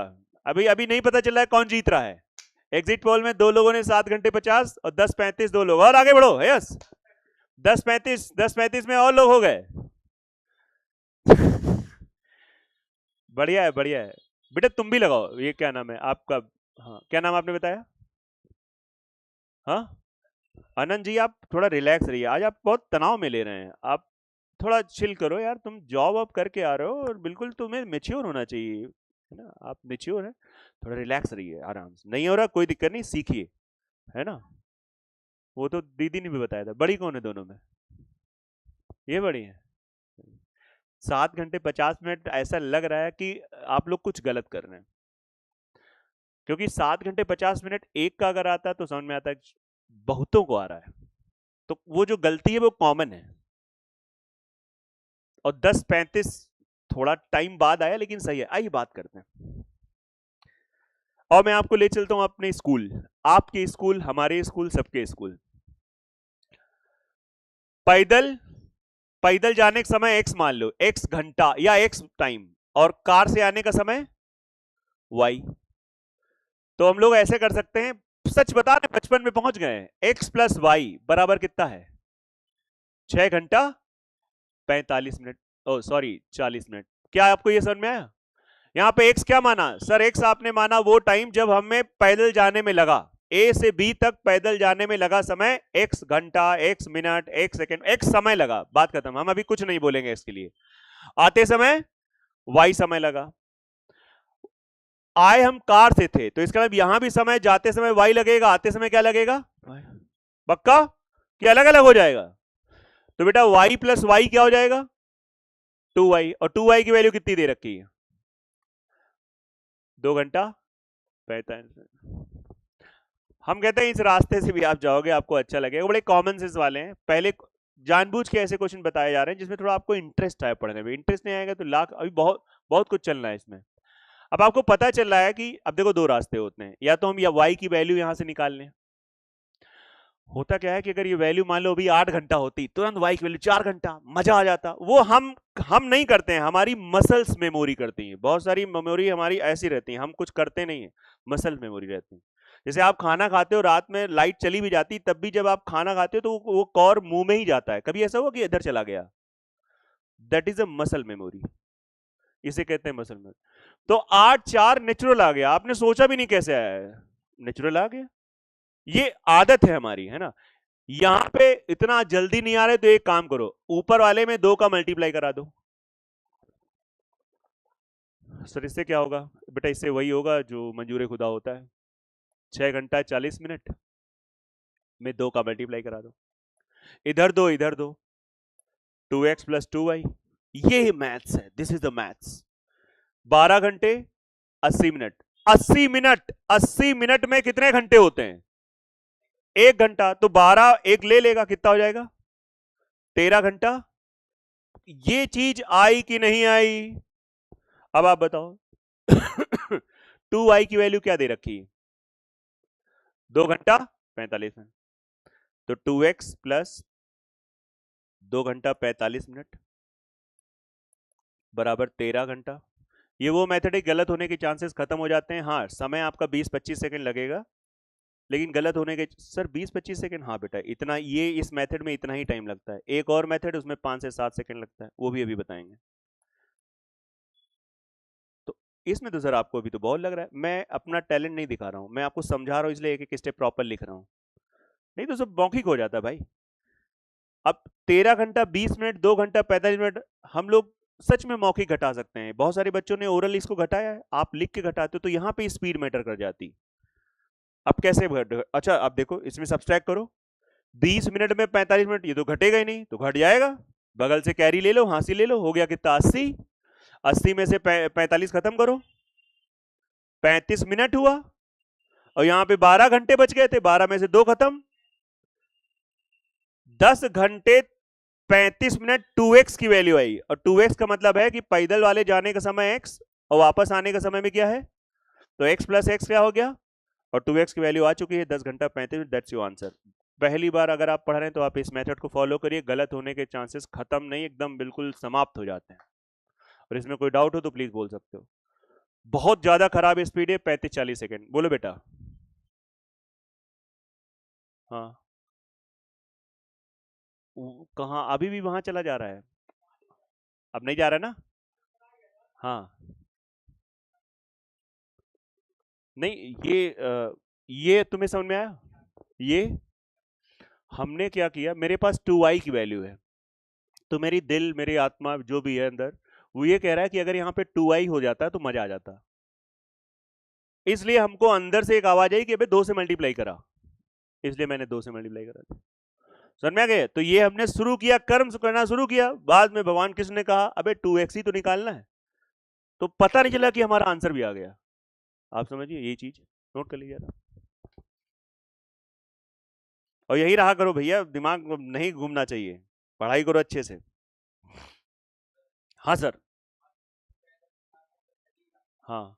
अभी अभी नहीं पता चल रहा है कौन जीत रहा है। एग्जिट पोल में दो लोगों ने 7 घंटे 50 और 10:35 दो लोग, और आगे बढ़ो, यस। 10:35 में और लोग हो गए। बढ़िया है, बढ़िया है। बेटा तुम भी लगाओ, ये क्या नाम है आपका? हाँ, क्या नाम आपने बताया? हाँ, आनंद जी, आप थोड़ा रिलैक्स रहिए, आज आप बहुत तनाव में ले रहे हैं आप। थोड़ा चिल करो यार, तुम जॉब वॉब करके आ रहे हो और बिल्कुल तुम्हें मेच्योर होना चाहिए, है ना। आप मेच्योर हैं, थोड़ा रिलैक्स रहिए, आराम से। नहीं हो रहा कोई दिक्कत नहीं, सीखिए, है ना। वो तो दीदी ने भी बताया था। बड़ी कौन है दोनों में? ये बड़ी है। 7 घंटे 50 मिनट, ऐसा लग रहा है कि आप लोग कुछ गलत कर रहे हैं, क्योंकि 7 घंटे 50 मिनट एक का अगर आता है तो समझ में आता है कि बहुतों को आ रहा है। तो वो जो गलती है वो कॉमन है। और 10:35 थोड़ा टाइम बाद आया, लेकिन सही है। आइए बात करते हैं। और मैं आपको ले चलता हूं अपने स्कूल, आपके स्कूल, हमारे स्कूल, सबके स्कूल। पैदल, पैदल जाने का समय x मान लो, x घंटा या x टाइम, और कार से आने का समय y। तो हम लोग ऐसे कर सकते हैं, सच बता रहे, बचपन में पहुंच गए हैं। x प्लस वाई बराबर कितना है? 6 घंटा 45 मिनट, ओ सॉरी 40 मिनट। क्या आपको यह समझ में आया? यहां पे x क्या माना सर? x आपने माना वो टाइम जब हमें पैदल जाने में लगा, a से b तक पैदल जाने में लगा समय, x घंटा, x minute, x second, x समय लगा, बात खत्म। हम अभी कुछ नहीं बोलेंगे इसके लिए। आते समय y समय लगा। आए हम कार से थे, तो इसका मतलब यहां भी समय, जाते समय y लगेगा, आते समय क्या लगेगा? पक्का कि अलग अलग हो जाएगा? तो बेटा y प्लस वाई क्या हो जाएगा? 2y। और 2y की वैल्यू कितनी दे रखी है? 2 घंटा 45 मिनट। हम कहते हैं इस रास्ते से भी आप जाओगे, आपको अच्छा लगेगा। बड़े कॉमन सेंस वाले हैं। पहले जानबूझ के ऐसे क्वेश्चन बताए जा रहे हैं जिसमें थोड़ा आपको इंटरेस्ट आए पढ़ने में। इंटरेस्ट नहीं आएगा तो लाख, अभी बहुत बहुत कुछ चलना है इसमें। अब आपको पता चल रहा है कि अब देखो दो रास्ते होते हैं, या तो हम या y की वैल्यू यहां से निकाल लें। होता क्या है कि अगर ये वैल्यू मान लो अभी 8 घंटा होती, तुरंत y की वैल्यू 4 घंटा, मजा आ जाता। वो हम नहीं करते हैं, हमारी मसल्स मेमोरी करती हैं। बहुत सारी मेमोरी हमारी ऐसी रहती है, हम कुछ करते नहीं है, मसल मेमोरी रहती है। जैसे आप खाना खाते हो, रात में लाइट चली भी जाती, तब भी जब आप खाना खाते हो तो वो कौर मुंह में ही जाता है। कभी ऐसा हुआ कि इधर चला गया? That is a muscle memory, इसे कहते हैं मसल मेमोरी। तो 8 4 नेचुरल आ गया, आपने सोचा भी नहीं कैसे आया है, नेचुरल आ गया। ये आदत है हमारी, है ना। यहां पे इतना जल्दी नहीं आ रहे, तो एक काम करो, ऊपर वाले में 2 का मल्टीप्लाई करा दो। सर इससे क्या होगा? बेटा इससे वही होगा जो मंजूर खुदा होता है, 6 घंटा 40 मिनट। में 2 का मल्टीप्लाई करा दो, इधर दो इधर दो, 2x प्लस 2y, ये मैथ्स है, दिस इज द मैथ्स। 12 घंटे 80 मिनट, 80 मिनट, 80 मिनट में कितने घंटे होते हैं? 1 घंटा। तो 12 एक ले लेगा, कितना हो जाएगा? 13 घंटा। ये चीज आई कि नहीं आई? अब आप बताओ। 2y की वैल्यू क्या दे रखी है? 2 घंटा 45 मिनट। तो 2x प्लस 2 घंटा 45 मिनट बराबर 13 घंटा। ये वो मेथड है, गलत होने के चांसेस खत्म हो जाते हैं। हाँ, समय आपका 20-25 सेकंड लगेगा, लेकिन गलत होने के सर 20-25 सेकंड, हाँ बेटा इतना, ये इस मेथड में इतना ही टाइम लगता है। एक और मेथड उसमें 5 से 7 सेकंड लगता है, वो भी अभी बताएंगे। तो इसमें तो सर आपको अभी तो बहुत लग रहा है, मैं अपना टैलेंट नहीं दिखा रहा हूं, मैं आपको समझा रहा हूं, इसलिए एक एक स्टेप प्रॉपर लिख रहा हूं, नहीं तो सब मौखिक हो जाता है भाई। अब 13 घंटा 20 मिनट, 2 घंटा 45 मिनट, हम लोग सच में मौखिक घटा सकते हैं। बहुत सारे बच्चों ने ओरल इसको घटाया है, आप लिख के घटाते हो तो यहां पे स्पीड मैटर कर जाती। अब कैसे अच्छा अब देखो, इसमें सब्सट्रैक्ट करो, 20 मिनट में 45 मिनट, ये तो घटेगा ही नहीं, तो घट जाएगा, बगल से कैरी ले लो, हांसी ले लो, हो गया कितना? 80। 80 में से 45 खत्म करो, 35 मिनट हुआ, और यहां पे 12 घंटे बच गए थे, 12 में से 2 खत्म, 10 घंटे 35 मिनट 2x की वैल्यू आई। और 2x का मतलब है कि पैदल वाले जाने का समय x और वापस आने का समय में क्या है, तो x प्लस x क्या हो गया, और 2x की वैल्यू आ चुकी है, 10 घंटा 35 मिनट, दैट्स योर आंसर। पहली बार अगर आप पढ़ रहे हैं तो आप इस मेथड को फॉलो करिए, गलत होने के चांसेस खत्म नहीं, एकदम बिल्कुल समाप्त हो जाते हैं। और इसमें कोई डाउट हो तो प्लीज बोल सकते हो। बहुत ज्यादा खराब स्पीड है, 35-40 सेकंड। बोलो बेटा। हाँ, कहाँ अभी भी वहां चला जा रहा है? अब नहीं जा रहा ना? हाँ, नहीं ये तुम्हें समझ में आया? ये हमने क्या किया, मेरे पास 2y की वैल्यू है, तो मेरी दिल मेरी आत्मा जो भी है अंदर, वो ये कह रहा है कि अगर यहाँ पे 2y हो जाता तो मजा आ जाता। इसलिए हमको अंदर से एक आवाज आई कि अबे 2 से मल्टीप्लाई करा, इसलिए मैंने 2 से मल्टीप्लाई करा। समझ में आ गए? तो ये हमने शुरू किया, कर्म करना शुरू किया, बाद में भगवान कृष्ण ने कहा अबे 2x ही तो निकालना है, तो पता नहीं चला कि हमारा आंसर भी आ गया। आप समझिए, ये चीज नोट कर लीजिए। और यही रहा करो भैया, दिमाग नहीं घूमना चाहिए, पढ़ाई करो अच्छे से। हाँ सर। हाँ,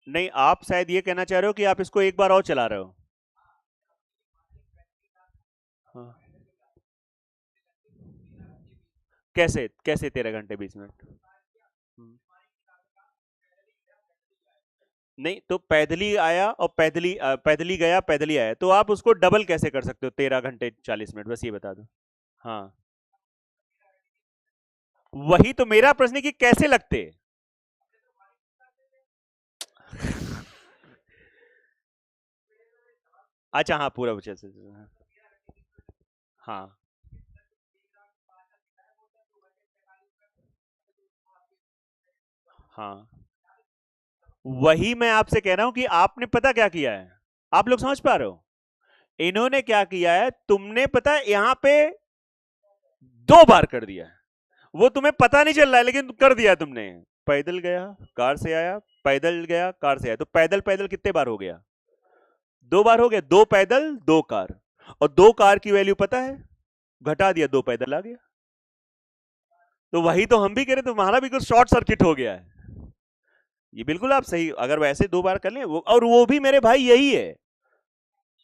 नहीं आप शायद ये कहना चाह रहे हो कि आप इसको एक बार और चला रहे हो। हाँ, कैसे कैसे 13 घंटे 20 मिनट? हम्म, नहीं तो पैदली आया और पैदली गया पैदली आया, तो आप उसको डबल कैसे कर सकते हो 13 घंटे 40 मिनट? बस ये बता दो। हाँ, वही तो मेरा प्रश्न है कि कैसे लगते। अच्छा हाँ, पूरा पूछे से। हाँ, हाँ, वही मैं आपसे कह रहा हूं कि आपने पता क्या किया है, आप लोग समझ पा रहे हो? इन्होंने क्या किया है, तुमने पता है यहां पे 2 बार कर दिया है, वो तुम्हें पता नहीं चल रहा है लेकिन कर दिया तुमने। पैदल गया कार से आया, पैदल गया कार से आया, तो पैदल पैदल कितने बार हो गया? 2 बार हो गया, 2 पैदल 2 कार। और 2 कार की वैल्यू पता है, घटा दिया, 2 पैदल आ गया। तो वही तो हम भी कह रहे, तुम्हारा भी कुछ शॉर्ट सर्किट हो गया है। ये बिल्कुल आप सही, अगर वैसे 2 बार कर लें वो, और वो भी मेरे भाई यही है,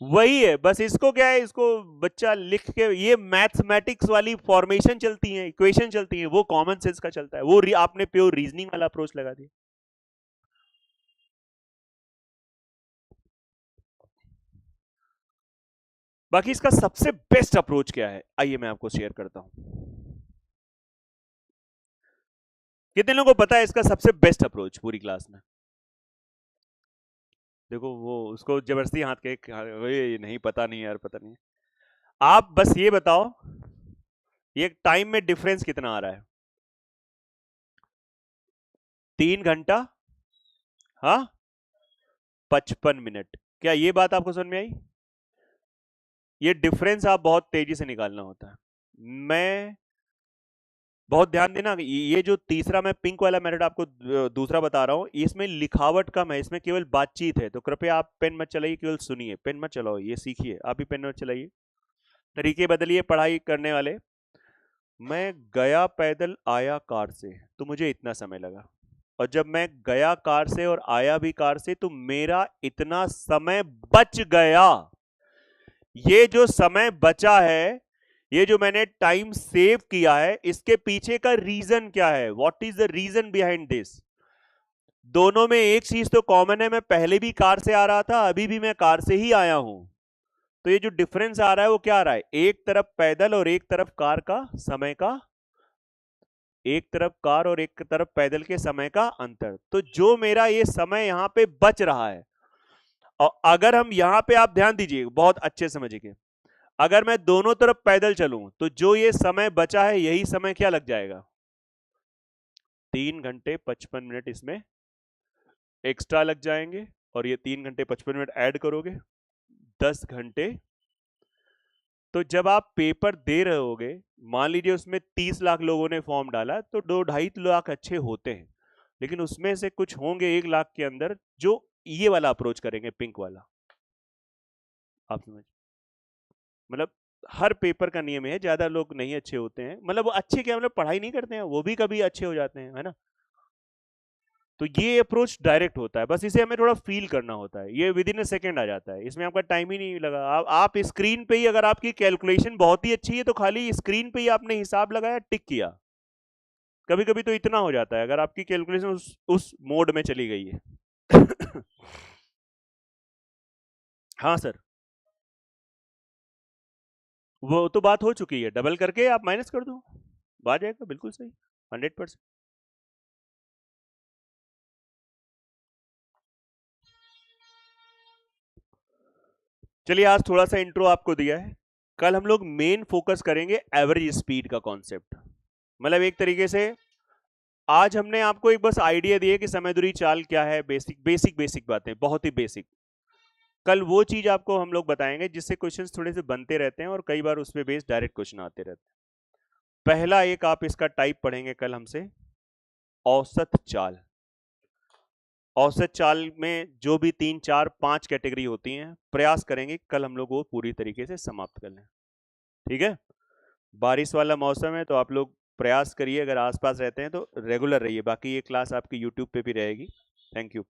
वही है, बस इसको क्या है, इसको बच्चा लिख के, ये मैथमेटिक्स वाली फॉर्मेशन चलती है, इक्वेशन चलती है, वो कॉमन सेंस का चलता है, वो आपने प्योर रीजनिंग वाला अप्रोच लगा दिया। बाकी इसका सबसे बेस्ट अप्रोच क्या है, आइए मैं आपको शेयर करता हूं। कितने लोगों को पता है इसका सबसे बेस्ट अप्रोच पूरी क्लास में? देखो वो उसको जबरदस्ती हाथ के, ये नहीं पता नहीं यार, पता नहीं। आप बस ये बताओ, ये टाइम में डिफरेंस कितना आ रहा है? 3 घंटा, हाँ 55 मिनट। क्या ये बात आपको समझ में आई? ये डिफरेंस आप बहुत तेजी से निकालना होता है। मैं बहुत ध्यान देना, ये जो तीसरा मैं पिंक वाला मेथड आपको दूसरा बता रहा हूं, इसमें लिखावट कम है, इसमें केवल बातचीत है। तो कृपया आप पेन मत चलाइए, केवल सुनिए, पेन मत चलाओ, ये सीखिए। आप भी पेन मत चलाइए, तरीके बदलिए पढ़ाई करने वाले। मैं गया पैदल, आया कार से, तो मुझे इतना समय लगा। और जब मैं गया कार से और आया भी कार से, तो मेरा इतना समय बच गया। ये जो समय बचा है, ये जो मैंने टाइम सेव किया है, इसके पीछे का रीजन क्या है? What is the reason behind this? दोनों में एक चीज तो कॉमन है, मैं पहले भी कार से आ रहा था, अभी भी मैं कार से ही आया हूं। तो ये जो डिफरेंस आ रहा है वो क्या आ रहा है? एक तरफ पैदल और एक तरफ कार का समय का, एक तरफ कार और एक तरफ पैदल के समय का अंतर। तो जो मेरा ये समय यहां पे बच रहा है, और अगर हम यहां पे, आप ध्यान दीजिए, बहुत अच्छे समझिए, अगर मैं दोनों तरफ पैदल चलूं तो जो ये समय बचा है, यही समय क्या लग जाएगा? 3 घंटे 55 मिनट इसमें एक्स्ट्रा लग जाएंगे, और ये 3 घंटे 55 मिनट ऐड करोगे, 10 घंटे। तो जब आप पेपर दे रहे होगे, मान लीजिए उसमें 30 लाख लोगों ने फॉर्म डाला, तो 2-2.5 लाख अच्छे होते हैं, लेकिन उसमें से कुछ होंगे 1 लाख के अंदर जो ये वाला अप्रोच करेंगे, पिंक वाला। आप समझ, मतलब हर पेपर का नियम है, ज्यादा लोग नहीं अच्छे होते हैं, मतलब वो अच्छे क्या, मतलब पढ़ाई नहीं करते हैं, वो भी कभी अच्छे हो जाते हैं, है ना? तो ये अप्रोच डायरेक्ट होता है, बस इसे हमें थोड़ा फील करना होता है। ये विद इन अ सेकेंड आ जाता है, इसमें आपका टाइम ही नहीं लगा। आप स्क्रीन पे ही, अगर आपकी कैलकुलेशन बहुत ही अच्छी है तो खाली स्क्रीन पे ही आपने हिसाब लगाया, टिक किया। कभी कभी तो इतना हो जाता है, अगर आपकी कैलकुलेशन उस मोड में चली गई है। हाँ सर, वो तो बात हो चुकी है, डबल करके आप माइनस कर दो, आ जाएगा बिल्कुल सही, 100%। चलिए, आज थोड़ा सा इंट्रो आपको दिया है, कल हम लोग मेन फोकस करेंगे एवरेज स्पीड का कॉन्सेप्ट। मतलब एक तरीके से आज हमने आपको एक बस आइडिया दिया कि समय दूरी चाल क्या है, बेसिक बेसिक बेसिक बातें, बहुत ही बेसिक। कल वो चीज आपको हम लोग बताएंगे जिससे क्वेश्चंस थोड़े से बनते रहते हैं, और कई बार उस पे बेस्ड डायरेक्ट क्वेश्चन आते रहते हैं। पहला एक आप इसका टाइप पढ़ेंगे कल हमसे, औसत चाल। औसत चाल में जो भी 3 4 5 कैटेगरी होती हैं, प्रयास करेंगे कल हम लोग वो पूरी तरीके से समाप्त कर लें। ठीक है? बारिश वाला मौसम है, तो आप लोग प्रयास करिए, अगर आसपास रहते हैं तो रेगुलर रहिए। बाकी ये क्लास आपकी यूट्यूब पे भी रहेगी। Thank you.